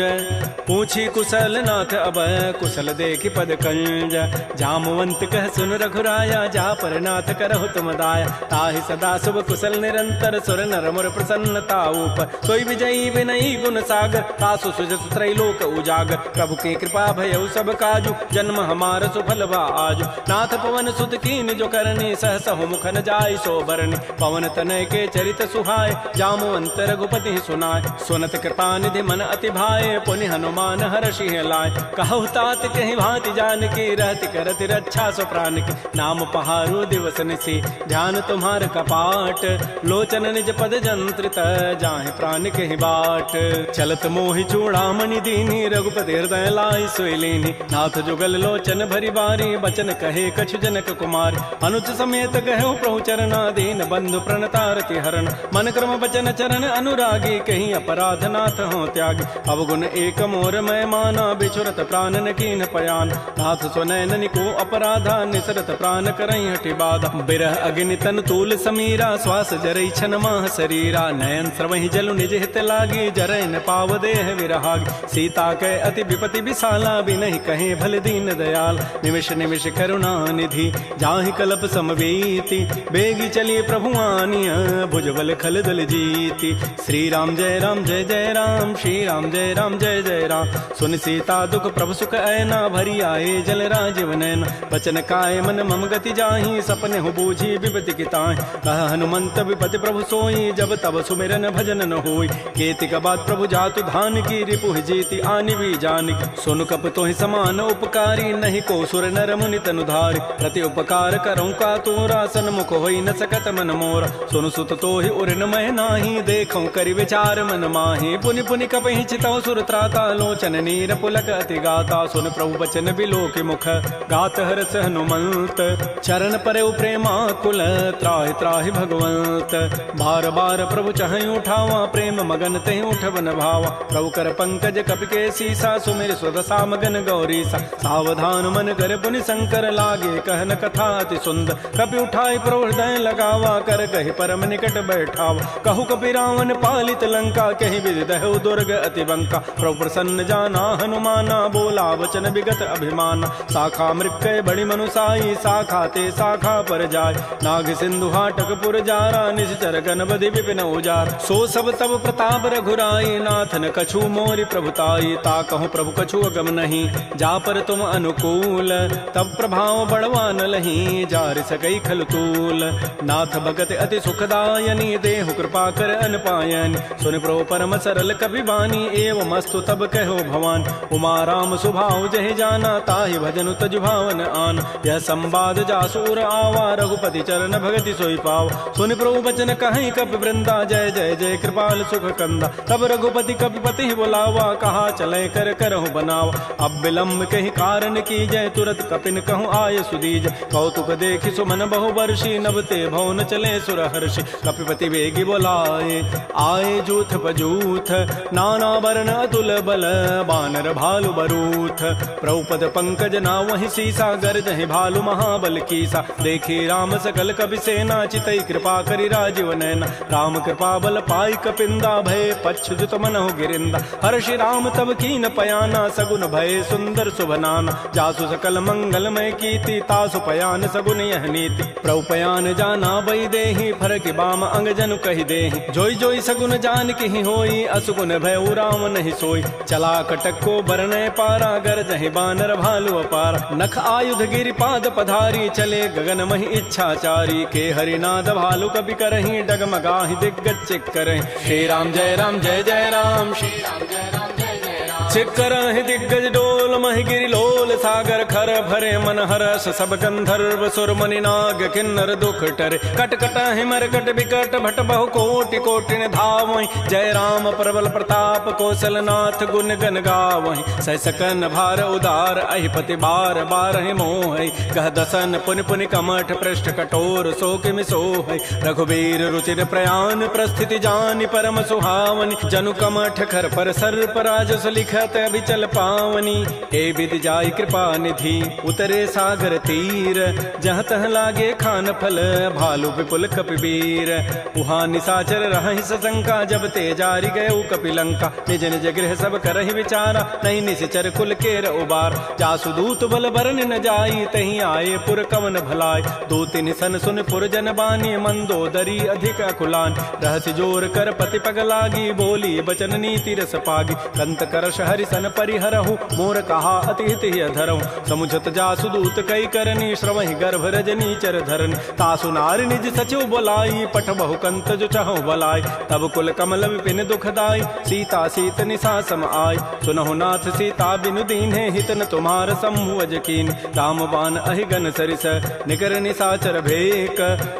पूछी कुशल नाथ अब, कुशल देखि पद कंज। जामवंत कह सुन रघुराया, जा पर नाथ करहु तुम दाया। ताहि सदा शुभ कुशल निरंतर, सुर नर मुर प्रसन्नता ऊपर। सोई विजयी विनयी गुण सागर, तासु सुजस त्रैलोक उजागर। प्रभु की कृपा भयउ सब काजु, जन्म हमार सुफल बा आजु। नाथ पवन सुत कीन जो करनी, सहसहु मुखन जाय सो बरनी। पवन तनय के चरित सुहाय, जामवंत रघुपति सुनाय। सुनत कृपा निधि मन अति भाए, पुनि हनुमान हर्षि लाय। कहु तात कहि भांति जानकी, रहति करति रक्षा सो प्राण की। नाम पहारो दिवस निसी, ध्यान तुम्हार कपाट। लोचन निज पद जंत्रित, जाहि प्राण कहि बाट। चलत मोहि चूड़ामणि दीनी, रघुपति हृदय लाई सोई लीनी। नाथ जुगल लोचन भरी बारी, बचन कहे कछु जनक कुमार। अनुज समेत कहु प्रभु चरना, दीन बंधु प्रणतारति हरण। मन क्रम बचन चरण अनुरागी, कहीं अपराध नाथ हो त्यागी। अवगुण एक मोर मैं माना, बिछुरत प्राण न कीन पयान। नाथ सुनैन को अपराधा, निसरत प्राण करई हटि बाधा। बिरह अग्नि तन तूल समीरा, श्वास जरई छन माह शरीरा। नयन स्रवहि जलु निज हित लागी, जरै न पाव देह विरहागी। सीता कै अति विपति विशाला, बिनहि कहे भल दीन दयाल। निमिष निमिष करुणा निधि, जाहि कलप समवेति। बेगी चलिए प्रभु आनिया, भुजबल खल दल जीति। श्री राम जय राम जय जय राम, श्री राम जय राम जय जय राम। सुन सीता दुख प्रभु सुख ऐना, भरी आए जल राजीव नैना। बचन काय मन मम गति जाहि, सपने हो बूझी विपति की ताहि। कह हनुमंत विपति प्रभु सोई, जब तब सुमिरन भजन न होई। केतिक बाद प्रभु जातु धान की, रिपुहि जीति आनि भी जानिक। सुन कप तोहि समान उपकारी, नहीं को सुर नर मुनि तनुधारि। प्रति उपकार करऊँ का तोरा, सन्मुख होई न सकत मन मोरा। सुन सुत तोहि उर न मैं नाही, देखऊँ करि विचार मन माहि। पुनि पुनि कपहि चितौ सुर त्राता, लोचन नीर पुलक अति गाता। सुन प्रभु बचन बिलोकि मुख, गात हरस हनुमंत। चरण परउ प्रेमाकुल, त्राहि त्राहि भगवंत। बार बार प्रभु चहई उठावा, प्रेम मगन तेहि उठवन भावा। प्रभु कर पंकज कपि के सीसा, सुमिर स्वदसा मगन गौरीसा। सावधान मन कर पुनि शंकर, लागे कहन कथा अति सुंदर। कपि उठाई प्रभु हृदय लगावा, कर कहि परम निकट बैठावा। कहु कपि रावण पालित लंका, कहि विधि दहु दुर्ग अति बंका। प्रभु प्रसन्न जाना हनुमाना, बोला वचन विगत अभिमाना। शाखा मृक्कय बड़ी मनुसाई, शाखा ते शाखा पर जाय। नाग सिंधु हाटक पुर जारा, निश्चर गणपति विपिन उजार। सो सब तब प्रताप रघुराई, नाथ न कछु मोरि प्रभुताई। ता कहूँ प्रभु कछु अगम नहीं, जा पर तुम अनुकूल। तब प्रभाव बढ़वा न लही, जार सकई खल तूल। नाथ भगत अति सुखदायनी, देहु कृपा कर अनपायन। सुन प्रभु परम सरल कवि वाणी, एवं अस्तु तब कहो भवान। उमा राम सुभाव जहि जाना, ताहि भजनु तजु भावन आन। यह संवाद जासूर आवा, रघुपति चरण भगति सोई पाव। सुन प्रभु बचन कहीं कपि वृंदा, जय जय जय कृपाल सुख कंदा। तब रघुपति कपिपति बुलावा, कहा चले कर करहु बनावा। अब विलम्ब कहीं कारण की जय, तुरत कपिन कहूँ आय सुदीज। कौतुक देखि सुमन बहु वर्षी, नभते भवन चले सुर हर्षि। कपिपति वेगी बोलाए, आए जूथ पजूथ। नाना वर्ण अतुल बल, बानर भालु बरूथ। प्रभुपद पंकज नावहि सीसा, गर्जहि भालु महाबल कीसा। देखी राम सकल कपि सेना, चितई कृपा करि राजीव नैना। राम कृपा बल पाई कपिंदा, भय पच्छुत मनहु गिरिंदा। हर्षि राम तब कीन पयाना, सगुन भय सुंदर शुभनाना। जासु सकल मंगलमय कीर्ति, तासु पयान सगुन यह नीति। प्रभु पयान जाना बई देहि, फरकि बाम अंग जनु कहि देहि। जोई जोई सगुन जान की होई, असुगुन भय राम नहीं सोई। चला कटक को बरनय पारा, गरजहि बानर भालु अपार। नख आयुध गिरि पाद पधारी, चले गगन महि इच्छाचारी। के हरिनाद भालु कपि करहि, डगमगाहि दिग्गज चिक करहि। श्री राम जय राम जय जय राम, श्री राम जय राम जय जय राम। चिक्करहि दिग्गज डोल, महि गिरि लोल सागर। खर भरे मन हरस, सब गंधर्व सुर मुनि नाग किन्नर दुख टरे। कट कटहि मरकट बिकट, भट बहु कोटि कोटिन धावहि। जय राम प्रबल प्रताप, कौशलनाथ गुण गन गावहि। सहसकन भार उदार, अहिपति बार बारहि मोहि। कह दसन पुनि पुनि कमठ, पृष्ठ कठोर सो किमि सोहि। रघुबीर रुचिर प्रयाण, प्रस्थिति जानि परम सुहावनि। जनु कमठ खर पर सर्प, राजस लिख बात अभिचल पावनी, हे विधि जाई कृपा निधि उतरे सागर तीर। जहाँ तह लागे खान फल भालू विपुल कपिवीर। उहाँ निशाचर रहि सशंका, जब ते जारी गए कपिलंका। निज निज गृह सब करहि विचारा, नहीं निश्चर कुल केर उबार। जासु दूत बल बरन न जाई, तहीं आए पुर कवन भलाई। दो तिन सन सुन पुर जन बानी, मंदोदरी अधिक अकुलान। रहस्य जोर कर पति पग लागी, बोली बचन नीति रस पागी। कंत करश हरि सन परिहरहु, मोर कहा अति हित धरहु। समुझत जासु दूत कई करनी, श्रवहि गर्भ रजनी चर धरनी। तासु नारी निज सचिव बोलाई, पठ बहु कंत जो चाहु बलाई। तब कुल कमल विपिन दुखदाई, सीता सीत निशा सम आई। सुनहु नाथ सीता बिनु दीन्हे, हित न तुम्हार समूह अजकीन। राम बाण अहिगन सरिस, निकर निशाचर भेक।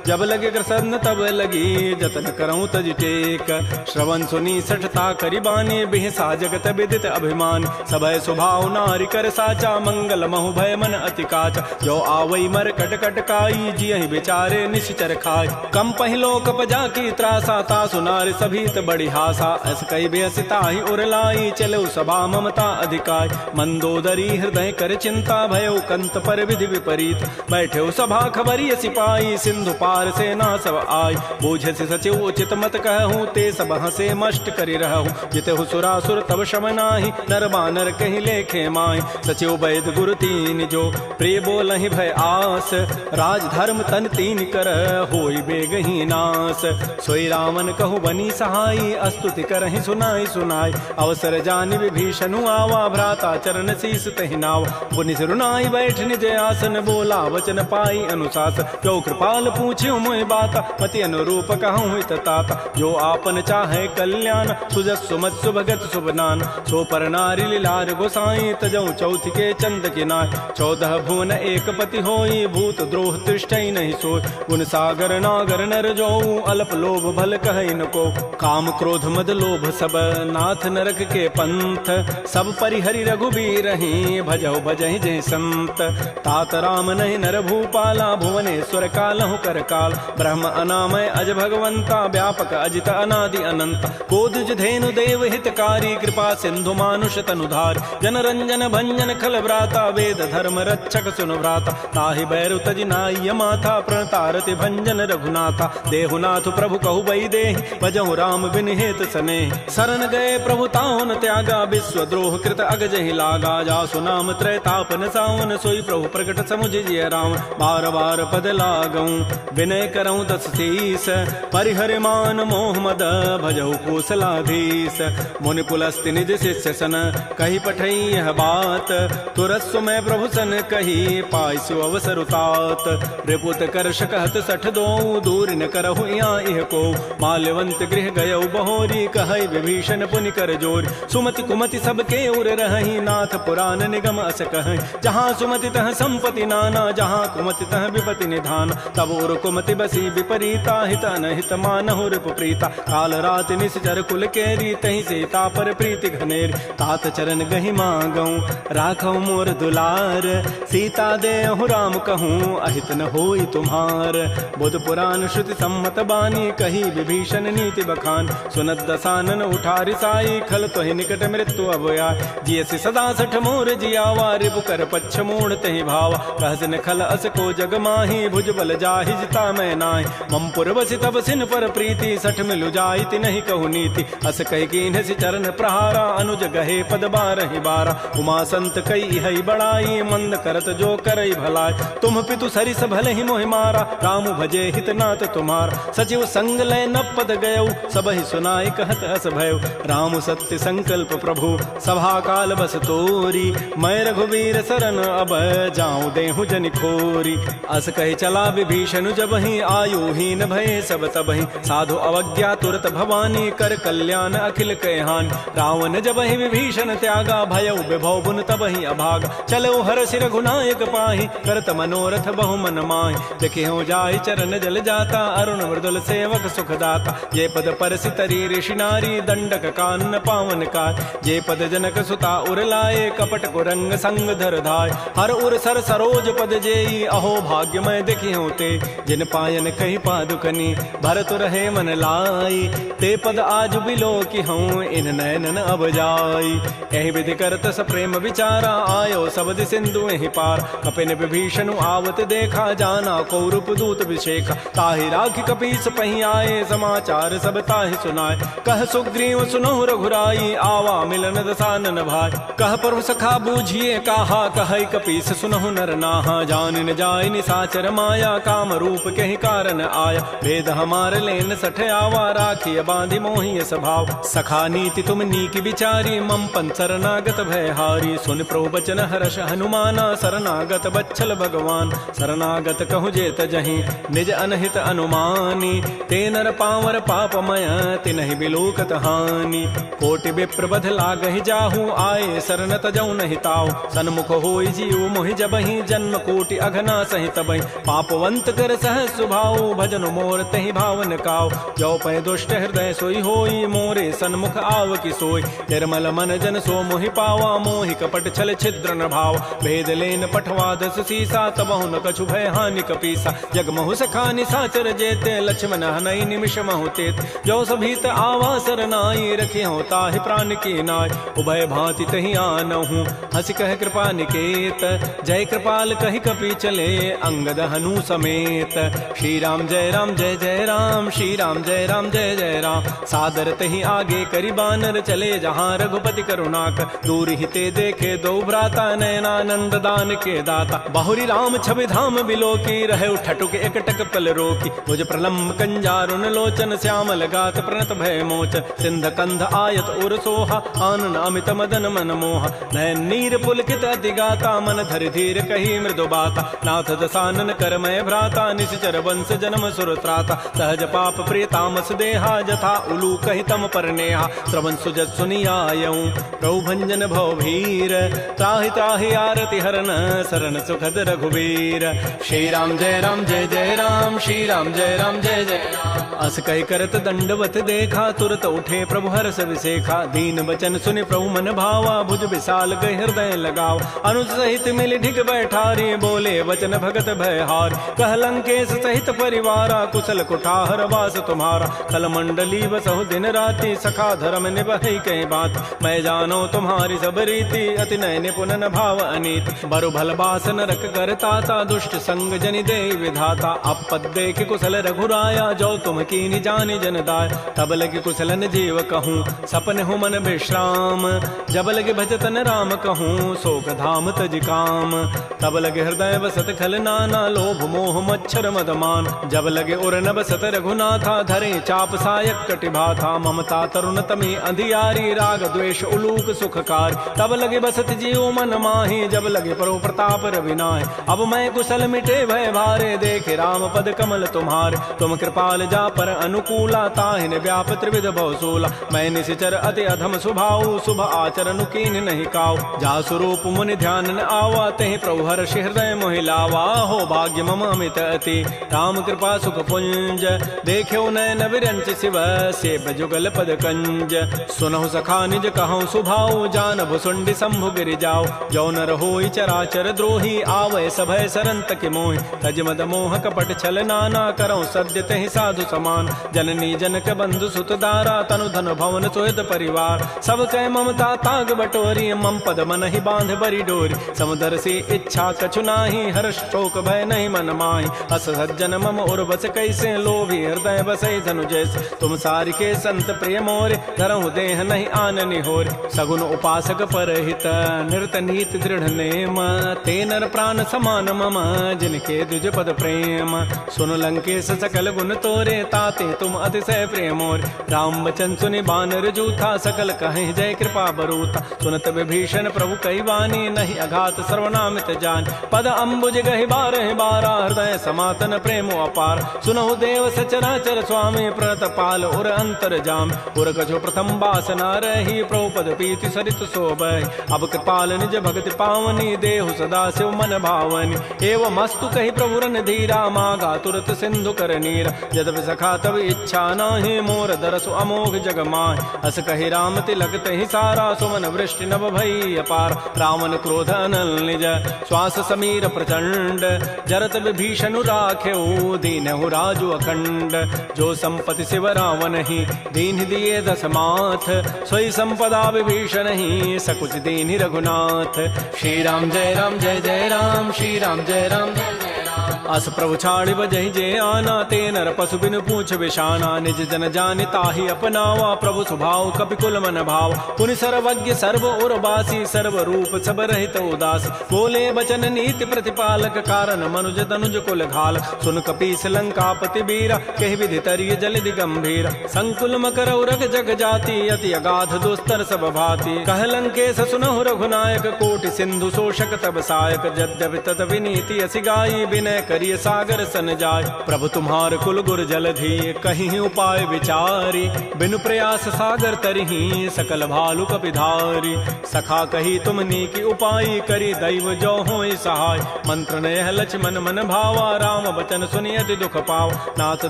जब लगे कृष्ण तब लगी, जतन करऊं तज टेक। श्रवण सुनी सठता करिबानी, बिहसा जगत विदित अभिमान। सभय स्वभाव नारी कर साचा, मंगल महु भय मन अति काचा। जो आवई मर कट कट काई, जियहि बेचारे निश्चर खाय। कम पहिलो कपजा की त्रासा, तासु नारी सभीत बड़ी हासा। अस कई बेसिता ही उरलाई, चलो सभा ममता अधिकाय। मंदोदरी हृदय कर चिंता, भयो कंत पर विधि विपरीत। बैठे सभा खबरी सिपाही, सिंधु पार से ना सब आय। बूझ से सचिव उचित मत कहूँ, ते सब हसे मष्ट करि रहूँ। जितहु सुरासुर तब शम नाही, नर बानर कहीं लेखे माय। सचिव वैद गुरु तीन जो, प्रिय बोलहि भय आस। राज धर्म तन तीन कर, होई बेगहि नास। सोई रावण कहु बनी सहाई, स्तुति करहि सुनाई सुनाई। अवसर जानि विभीषणु आवा, भ्राता चरण शीस तहि नावा। पुनि सिरुनाई बैठ निज आसन, बोला वचन पाई अनुशासन। जो कृपाल पूछ्यो मोहि बाता, पति अनुरूप कहूँ हित ताता। जो आपन चाहे कल्याण, सुजस सुमत सुभगत शुभनान। सो पर नारी लीलार गोसाई, तजऊ चौथ के चंद के नाय। 14 भुवन एक पति होई, भूत द्रोह तृष्टि नहीं सोई। गुण सागर नागर नर जोऊ, अल्प लोभ भल कहै न को। काम क्रोध मद लोभ सब, नाथ नरक के पंथ। सब परिहरि रघुबीर ही, भजौ भजहि जय संत। तात राम नहीं नर भूपाला, भुवनेश्वर कालहु कर काल। ब्रह्म अनामय अज भगवंता, व्यापक अजित अनादि अनंत। कोदुज धेनु देव हितकारी, कृपा सिंधु मानुष तनुधार। जन रंजन भंजन खल व्राता, वेद धर्म रक्षक सुन व्राता। ताहि बैरु तज नाय माथा, प्रणतारति भंजन रघुनाथा। देहुनाथ प्रभु कहु बई देहि, भजहु राम बिन हेत सने। शरण गए प्रभु ताहुन त्यागा, विश्व द्रोह कृत अगजहि लागा। जासु नाम त्रैतापन सावन, सोई प्रभु प्रकट समुझिय राम। बार बार पद लागऊं, विनय करऊं दस शीस। परिहर मान मोह मद, भजहु कौशलाधीश। मुनि पुलस्ति निज शिष्य सन, कही पठई यह बात। तुरस्व में प्रभु सन कही, पाइसु अवसर उतात। रिपुत करश कहत सठ दोऊ, दूर न करहु यहाँ इह को। माल्यवंत गृह गयौ बहोरी, कहै विभीषण पुनि कर जोर। सुमति कुमति सबके उर रहहि, नाथ पुराण निगम अस कहै। जहाँ सुमति तह संपत्ति नाना, जहाँ कुमति तह विपति निधान। तब उर कुमति बसी विपरीता, हित अनहित मानहु रिपु प्रीता। काल रात निश्चर कुल केरी, तहि सीता पर प्रीति घनेरी। तात चरण गहि मांगऊं, राखौ मोर दुलार। सीता देहु राम कहूँ, अहित न होई तुम्हार। बुध पुराण श्रुति सम्मत बानी, कही विभीषण नीति बखान। सुनत दसानन उठारि साई, खल तोहि निकट मृत्यु अब आय। जियसि सदा सठ मोर जियावा, रिपु कर पच्छ मूढ़ तहि भावा। कहसिन खल अस को जग माही, भुज बल जाहि जिता मैं नाहि। मम पुर बसि तब सिन पर प्रीति, सठ मिलु जाइति नहीं कहु नीति। अस कहि कीन्हसि चरण प्रहारा, अनुज गहे पद बारहि बारा। उमा संत कई हई बड़ाई, मंद करत जो करई भलाई। तुम पितु सरिस भले ही मोहि मारा, राम भजे हित नाथ तुम्हार। सचिव संग लय न पद गयौ, सबहि सुनाई कहत अस भयउ। राम सत्य संकल्प प्रभु, सभा काल बस तोरी। मैं रघुवीर शरण अब, जाऊं देहु जनि खोरी। अस कहि चला विभीषण जबहि, आयुहीन भये सब तबहि। साधु अवज्ञा तुरत भवानी, कर कल्याण अखिल कहान। रावण जबहि विभीषण त्यागा, भयउ विभव बुन तबहि अभागा। चलो हरषि रघुनायक पाहि, करत मनोरथ बहु मन माहि। देखियो जाहि चरण जल जाता, अरुण मृदुल सेवक सुखदाता। जे पद परसि तरी ऋषि नारी, दंडक कानन पावन काय। जे पद जनक सुता उर लाए, कपट कुरंग संग धर धाय। हर उर सर सरोज पद जेई, अहो भाग्य मैं देखियो ते। जिन पायन कही पादुकनी, भरत रहे मन लाई। ते पद आज बिलो की हूँ, इन नैनन अब जाई। आई। यही विधि करत स प्रेम विचारा, आयो सब दि सिंधु ही पार। कपिन विभीषण आवत देखा, जाना को रूप दूत विशेखा। ताहि राखी कपीस पही आए, समाचार सब ताहि सुनाए। कह सुग्रीव सुनहु रघुराई, आवा मिलन दसानन भाई। कह प्रभु सखा बूझिए कहा, कह कपीस सुनहु नर नाहा। जान न जाय निसाचर माया, काम रूप के ही कारण आया। भेद हमार लेन सठ आवा, राखिय बांधि मोहिय स्वभाव। सखा नीति तुम नीक विचारी, मम पन शरणागत भयहारी। सुन प्रभु बचन हर्ष हनुमाना, शरणागत बच्छल भगवान। शरणागत कहु जेत जहीं, निज अनहित अनुमानी। ते नर पावर पापमय, तिनहि बिलोकत हानि। कोटि विप्र बध लागहि जाहू, आए शरण तजौ नहीं ताऊ। सन्मुख होई जीव मोहि जबहि, जन्म कोटि अघना सहि तबहि। पापवंत कर सहज सुभाऊ, भजन मोर तहि भावन काऊ। जो पै दुष्ट हृदय सोई होई, मोरे सन्मुख आव की सोई। निर्मल मन जन सो मोहि पावा, मोहि कपट छल छिद्र न भाव। भेद लेन पठवा दस सीसा, तबहु न कछु भय हानि कपीसा। जग महु सखा निसाचर जेते, लक्ष्मण हनई निमिष महु तेत। जो सभीत आवा सरनाई, रखी हो ताहि प्राण की नाय। उभय भांति तहि आनहु, हंस कह कृपा निकेत। जय कृपाल कहि कपि चले, अंगद हनु समेत। श्री राम जय राम जय जय राम, श्री राम जय राम जय जय राम। सादर तहि आगे करि बानर, चले जहाँ रघुपति करुणाकर। दूर हिते देखे दो भ्राता, नयनानंद दान के दाता। बाहुरी राम छवि धाम बिलोकी, रहे ठटुक एकटक पल रोकी। भुज प्रलम्ब कंजारुन लोचन, श्यामल गात प्रणत भय मोचन। सिंध कंध आयत उर सोहा, आनन अमित मदन मन मोहा। नयन नीर पुलकित अति गाता, मन धरि धीर कही मृदु बाता। नाथ दसानन करमय भ्राता, निश्चर वंश जन्म सुर त्राता। सहज पाप प्रिय तामस देहा, जथा उलू कहि तम पर नेहा। श्रवण सुजत सुनियायऊं, प्रभु भंजन भव भीर। त्राहि त्राहि आरति हरन, शरण सुखद रघुवीर। श्री राम जय जय राम, श्री राम जय जय राम। अस कहि करत दंडवत देखा, तुरत उठे प्रभु हर्ष विसेखा। दीन बचन सुनि प्रभु मन भावा, भुज विशाल गहि हृदय लगाव। अनुज सहित मिल ढिग बैठारी, बोले वचन भगत भयहार। कह लंकेश सहित परिवारा, कुशल कुठार वास तुम्हारा। कल मंडली बसहु दिन राति, सखा धर्म निभहि कहीं बात। मैं जानो तुम्हारी सब रीति, अति नय निपुण न भाव अनीति। बरु भल बास नरक करताता, दुष्ट संग जनि दे विधाता। अपद देख कुशल रघुराया, जो तुम कीनि जानि जन दाय। तब लगे कुशलन जीव कहूँ, सपन हो मन विश्राम। जब लगे भजतन राम कहूँ, शोक धाम तज काम। तब लगे हृदय बसत खल नाना, लोभ मोह मच्छर मदमान। जब लगे उर न बसत रघुनाथा, धरे चाप सायक कटिभाथा। ममता तरुण तमी अंधियारी, राग द्वेष उलूक सुखकारी। तब लगे बसत जीव मन माही, जब लगे परो प्रताप रविनाय। अब मैं कुशल मिटे भय भारे, देखे राम पद कमल तुम्हारे। तुम कृपाल जा पर अनुकूला, ताहिन व्याप त्रिविध भव सूला। मैं निशिचर अति अधम स्वभाव, शुभ आचरण कीन नहीं काऊ। जा स्वरूप मुनि ध्यान न आवा, तहि प्रभु हर्ष हृदय मोहि लावा। हो भाग्य मम अमित अति, राम कृपा सुख पुंज। देख्यो नयन विरंच शिव, सेव जुगल पद कंज। सुनहु सखा निज कहूँ सुभाऊ, जान भुसुंडी शंभु गिरि जाओ। जो नर होई चराचर द्रोही, आवै सभय सरन तकि मोहि। तज मद मोह कपट छल नाना, करऊँ सद्य तहि साधु समान। जननी जनक बंधु सुत दारा, तनु धन भवन सुहृद परिवार। सब कह ममता ताग बटोरी, मम पद मन ही बांध बरी डोरी। समुदर से इच्छा कछु नाही, हर्ष शोक भय नहीं मन माही। अस सज्जन मम उर बस कैसे, लोभी हृदय बसै धनु जैसे। तुम सारि के संत प्रिय मोरे, धरहु देह नहीं आननि होरे। सगुन उपासक परहित, निरत नीति दृढ़ नेम। ते नर प्राण समान मम, जिनके द्विज पद प्रेम। सुन लंकेश सकल गुण तोरे, ताते तुम अतिशय प्रिय मोरे। राम वचन सुनि बानर जूथा, सकल कहीं जय कृपा बरूथा। सुनत विभीषण प्रभु कई वाणी, नहीं अघात सर्वनामित जान। पद अम्बुज गहि बारहि बारा, हृदय समातन प्रेम अपार। सुनहु देव सचराचर स्वामी, प्रणत पाल उर अंतर जाम। उर कछो प्रथम बासना रही, प्रभु पद पीति सरित शोभहि। अब कृपाल निज भगति पावनी, देहु सदा शिव मन भावनी। एवं मस्तु कहि प्रभु रन धीरा, मागा तुरत सिंधु कर नीरा। यद्यपि सखा तब इच्छा नाही, मोर दरसु अमोघ जग माहि। अस कहि राम तिलक तहि सारा, सुमन वृष्टि नभ भई अपार। रावण क्रोध अनल निज, श्वास समीर प्रचंड। जरत विभीषणु राख्यो, दीनहु राजु अखंड। जो संपत्ति शिव रावण ही, दीन दिए दस माथ। सोई संपत्ति संपदा विभीषण ही सकुच दीन रघुनाथ। श्री राम जय राम जय जय राम, श्री राम जय राम जय जय राम। अस प्रभु छाड़ बजहि जे आना, ते नर पशु बिनु पूछ विशाना। निज जन जानि ताहि अपनावा, प्रभु स्वभाव कपिकुल मन भाव। पुनि सर्वज्ञ सर्व उर्वासी, सर्व रूप सब रहित उदासी। बोले बचन नीति प्रतिपालक, कारण मनुज तनुज कुल घाल। सुन कपीस लंकापति बीरा, कहि विधि तरिय जलधि गंभीर। संकुल मकर उरग जग जाति, अति अगाध दुस्तर सब भाति। कह लंकेश सुनहु रघुनायक, कोटि सिंधु शोषक तब सायक। यद्यपि तत विनीति असि गाई, विनय करिय सागर सन जाय। प्रभु तुम्हार कुल गुर जलधि, कहीं उपाय विचारी। बिनु प्रयास सागर तरही, सकल भालु कपिधारी। सखा कही तुम नीकी उपाय, करी दैव जो होय सहाय। मंत्र नयह लक्ष्मण मन भावा, राम बचन सुनियति दुख पाव। नाथ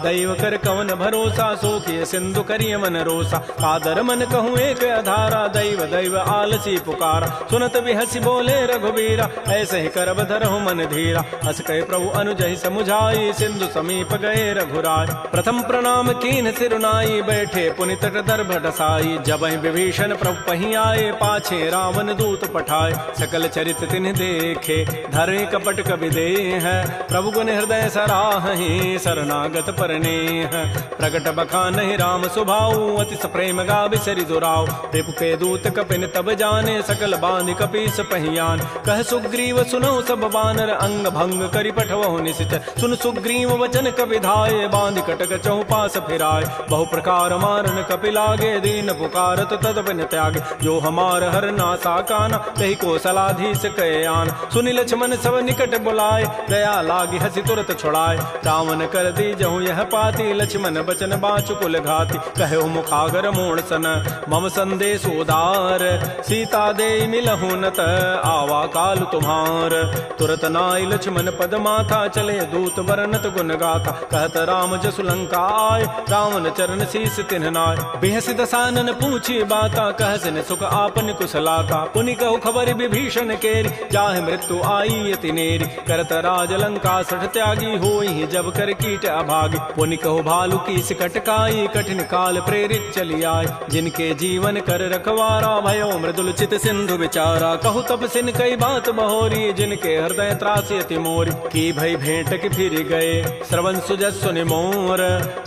दैव कर कवन भरोसा, सोखिय सिंधु करिय मन रोसा। कादर मन कहूँ एक अधारा, दैव दैव आलसी पुकारा। सुनत बिहसी बोले रघुबीरा, ऐसे ही करब धरहु मन धीरा। हस कहे प्रभु अनुजहि समुझाई, सिंधु समीप गए रघुराय। प्रथम प्रणाम कीन सिरुनाई, बैठे पुनि तट दर्भ डसाई। जबहि विभीषण प्रभु पहीं आए, पाछे रावण दूत पठाए। सकल चरित तिन्ह देखे, धरे कपट कवि देह। प्रभु गुण हृदय सराहि, शरणागत परनेह। प्रगट बखानहि राम सुभाऊ, अति प्रेम गावि सरि दुराऊ। रिपु के दूत कपिन तब जाने, सकल बांधि कपीस पहियान। कह सुग्रीव सुनौ सब बानर, अंग भंग करि पठवहु निश्चर। सुन सुग्रीव वचन कपि धाये, बांधि कटक चहु पास फिराय। बहु प्रकार मारन कपि लागे, दीन पुकारत तदपिन त्यागे। जो हमार हर नासा काना, तहि को सलाधीस कहे आन। सुनि लक्ष्मण सब निकट बुलाए, दया लागी हसी तुरत छुड़ाए। रावण कर दी जहु यह पाती, लक्ष्मण बचन बाचु कुल घाती। कहो मुखागर मोण सन, मम संदेश उदार। सीता दे मिलहु नत, आवा काल तुम्हार। तुरत नाई लक्ष्मण पद माथा, चले दूत बरनत गुण गाथा। कहत राम जसु लंका आय, रावण चरण शीस तिन्ह नाय। बेहसी दसानन पूछी बाता, कहसिन सुख आपन कुशलाता। पुनि कहु खबर विभीषण केरी, जाहि मृत्यु आई अति नेरी। करत राज लंका सठ त्यागी, होई जब कर कीट अभागी। पुनि कहु भालु की सिकट काई, कठिन काल प्रेरित चली आय। जिनके जीवन कर रखवारा, भयो मृदुल चित सिंधु विचारा। कहु तब सिन कई बात बहोरी, जिनके हृदय त्रासी अति मोरी। की भई भेंट की फिर गए, श्रवण सुजस सुनि मोर।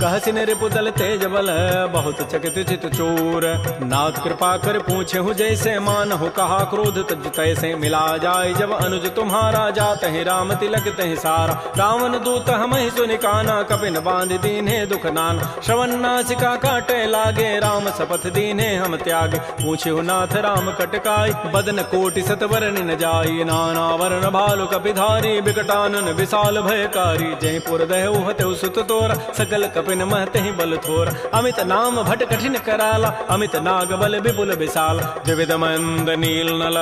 कहसिन रिपुदल तेज बल, बहुत चकित चित चोर। नाथ कृपा कर पूछे हूँ जैसे, मानहु कहा क्रोध तज तैसे। मिला जाय जब अनुज तुम्हारा, जात है राम तिलक तहि सारा। रावण दूत हमहि सुनि काना, कपिन बांध दीन्हे दुख नाना। श्रवण नासिका काटे लागे, राम शपथ दीन्हे हम त्यागे। पूछे नाथ राम कटकाई, बदन कोटि सत वरनि न जाई। नाना वर्ण भालु कपिधारी, विकटानन विशाल भयकारी। जयपुर दहु हतु सुत तोरा, सकल कपिन महते बल थोरा। अमित नाम भट कठिन कराला, अमित नाग बल विपुल विशाल। विविध मंद नील नल,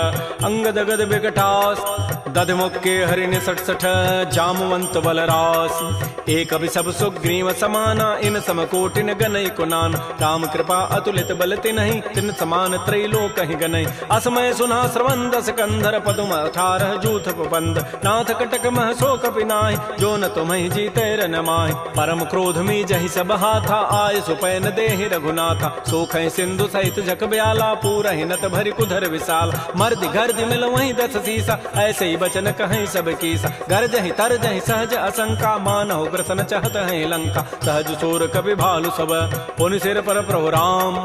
अंगद गद विकटास। दध मुक्के हरिण सठ सठ, जामवंत बलरास। एक अभि सब सुग्रीव समाना, इन सम कोटिन गनई कुनान। राम कृपा अतुलित बल तिन्हि, तिन समान त्रैलोक कहि गनई। असमय सुना श्रवण दस कंधर, पदुम 18 जूथ बंद। नाथ कटक मह सो कपि नाहि, जो न तुम्हि जीते रन माहि। परम क्रोध मी जहि सब हाथा, आय सुपैन देहि रघुनाथा। सोखै सिंधु सहित जग ब्याला, पूरहि नत भरि कुधर विशाल। मर्दि गर्दि मिल वहीं 10 सीसा, ऐसे ही बचन कहीं सब कीसा। गरजहि तरजहि सहज असंका, मानहु ग्रसन चहत है लंका। सहज सोर कपि भालु सब, पुनि सिर पर प्रभु राम।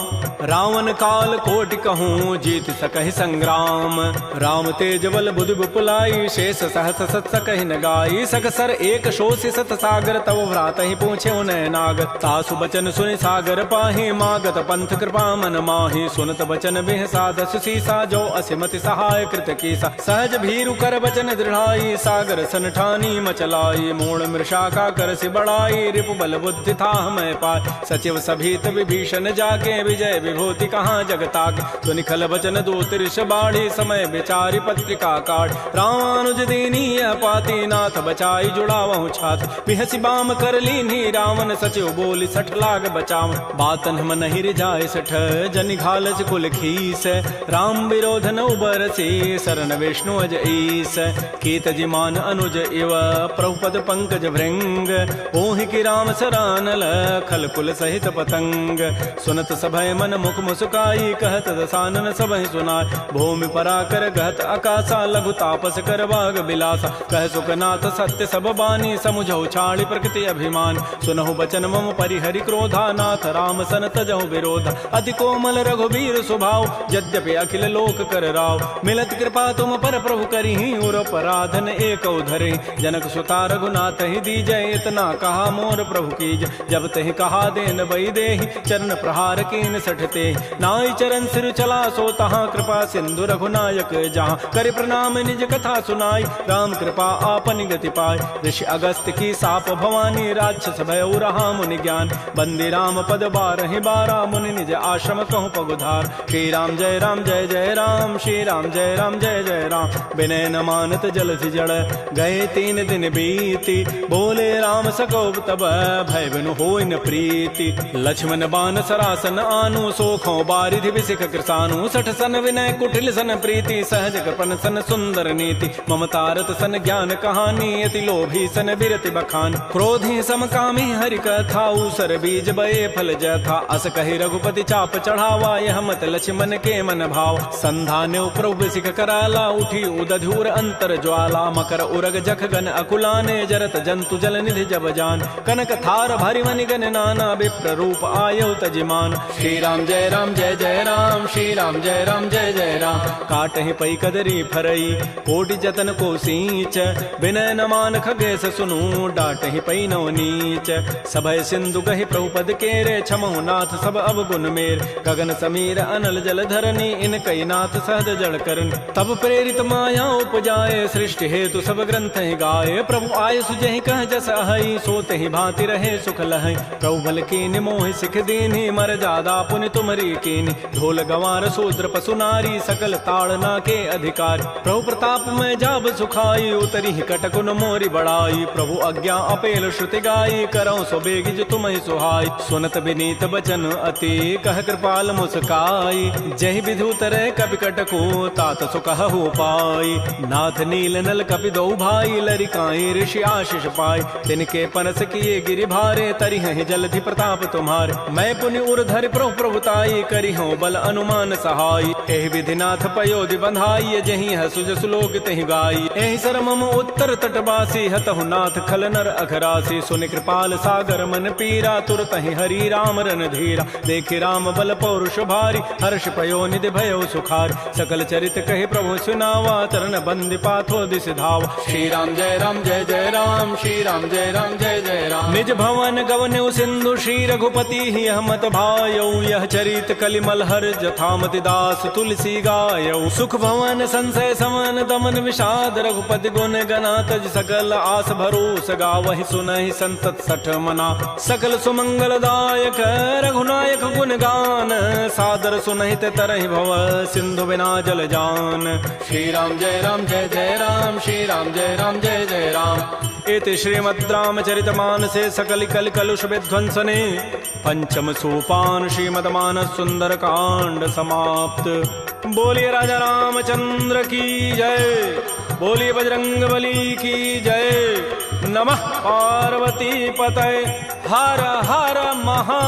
रावण काल कोटि कहूँ, जीत सकहि संग्राम। राम तेज बल बुद्धि विपुलाई, शेष सहस सत सकहि न गाई। सकसर एक शोषि सत सागर, तव भ्रात ही पूछे उन्हें नाग। तासु बचन सुनि सागर पाहि, मागत पंथ कृपा मन माहि। सुनत बचन बिहसा 10 सीसा, जो असिमति सहाय कृत कीसा। सहज भीरु कर बचन दृढ़ाई, सागर सन ठानी मचलाई। मूढ़ मृषा का कर सि बढ़ाई, रिपु बल बुद्धि था मैं पाय। सचिव सभीत विभीषण जाके, विजय विभूति कहाँ जगताके। सुनि खल बचन दूत ऋष बाढ़ी, समय विचारि पत्रिका काढ़। रामानुज दीनी यह पाती, नाथ बचाई जुड़ावहु छाती। बिहसी बाम कर लीन्ही रावण, सचिव बोली 60 लाग बचाव। बातन हम नहीं रिजाय 60, जनि घालस कुल खीस। राम विरोध न उबरसी, शरण विष्णु अज ईस। ईस कीत जिमान अनुज इव प्रभुपद पंकज भृंग ओहि की राम सरानल खल कुल सहित पतंग सुनत सभय मन मुख मुस्काई कहत दसानन सबहि सुनाय भूमि पराकर गहत आकाशा लघु तापस कर बाग बिलासा कह सुखनाथ सत्य सब बानी समुझौ छाड़ी प्रकृति अभिमान सुनहु बचन मम परिहरि क्रोधा नाथ राम सन तजहु विरोधा अति कोमल रघुबीर स्वभाव यद्यपि अखिल लोक कर राव मिलत कृपा तुम पर प्रभु करिहि उर पराधन एक धरे जनक सुता रघुनाथ ही दीजय इतना कहा मोर प्रभु कीज जब तहि कहा देन बई देहि चरण प्रहार कीन सठते नाई चरण सिर चला सो तहाँ कृपा सिंधु रघुनायक जहाँ कर प्रणाम निज कथा सुनाई राम कृपा आपन गति पाय ऋषि अगस्त की साप भवानी राक्षस भय रहा मुनि ज्ञान बंदी राम पद बारहि बारा मुनि निज आश्रम कहूँ पगुधार श्री राम जय राम श्री राम जय जय राम विनय न मानत जलधि जड़ गए 3 दिन बीती बोले राम सकोब तब भय बिनु होय न प्रीति लक्ष्मण बान सरासन आनु सोखों बारिधि विसिख कृसानु सठ सन विनय कुटिल सन प्रीति सहज कृपन सन सुंदर नीति ममतारत सन ज्ञान कहानी अति लोभी सन बिरति बखान क्रोधी समकामी हरि कथा उसर बीज बये फल जथा अस कहि रघुपति चाप चढ़ावा यह मत लक्ष्मण के मन भाव संधान्य प्रभु सिख कराला उठी उदधूर अंतर ज्वाला मकर उरग जख गन अकुलाने जरत जंतु जल निधि जब जान कनक थार भरि मनि गन नाना विप्र रूप आयो तजिमान श्री राम जय राम श्री राम जय जय राम काटहि पई कदरी फरई कोटि जतन को सींच विनय न मान खगेश सुनु डाटहि पई नव नीच सभय सिंधु गहि प्रभुपद केरे छमहु नाथ सब अवगुण मेर गगन समीर अनल जल धरनी इन कई नाथ सहज जड़ करन तब प्रेरित माया उपजाए सृष्टि हेतु सब ग्रंथ ही गाये प्रभु आय सुजहि कह जस अहै सोते ही भांति रहे सुख लहै प्रभु बल कीन मोहि सिख दीन्हि मर जादा पुनि तुमरी कीन्हि ढोल गंवार शूद्र पशु नारी सकल ताड़ना के अधिकार प्रभु प्रताप में जाब सुखाई उतरी कटकुन मोरी बड़ाई प्रभु आज्ञा अपेल श्रुति गाई करौ सो बेगिज तुम्हि सुहाई सुनत विनीत बचन अति कह कृपाल मुस्काई जहि विधु तरह कपि कटको तात सुकहु पाई नाथ नील नल कपि दो भाई लरिकाई ऋषि आशीष पाई तिनके परस किए गिरि भारे तरिहि जलधि प्रताप तुम्हारे मैं पुनि उर्धरि प्रभुताई करिहु बल अनुमान सहाय एहि विधिनाथ पयोधि बंधाई जहि हसुज सुलोक तहि गाई एहि सर मम उत्तर तटवासी हतहु नाथ खल नर अघरासी सुनि कृपाल सागर मन पीरा तुरत ही हरि राम रन धीरा देखि राम बल पौरुष भारी हर्ष पयो निधि भयो सुखार सकल चरित कहि प्रभु सुनावा तरन बंदी पाथो दिस धावा श्री राम जय राम श्री राम जय जय राम निज भवन गवन्यु सिंधु श्री रघुपति ही हमत भायौ यह चरित कलिमल हर जथामति दास तुलसी गायौ सुख भवन संशय समन दमन विषाद रघुपति गुण गना तज सकल आस भरोस गावहि सुनहि संतत सठ मना सकल सुमंगल दायक रघुनायक गुण गान सादर सुनहित तरहि भव सिंधु बिना जल जान श्री राम जय राम श्री राम जय जय राम इति श्रीमद् रामचरितमानसे सकल कल कलुष विध्वंसने पंचम सोपान श्रीमद् मानस सुंदर कांड समाप्त। बोलिए राजा रामचंद्र की जय, बोलिए बजरंग बली की जय। नमः पार्वती पतये हर हर महा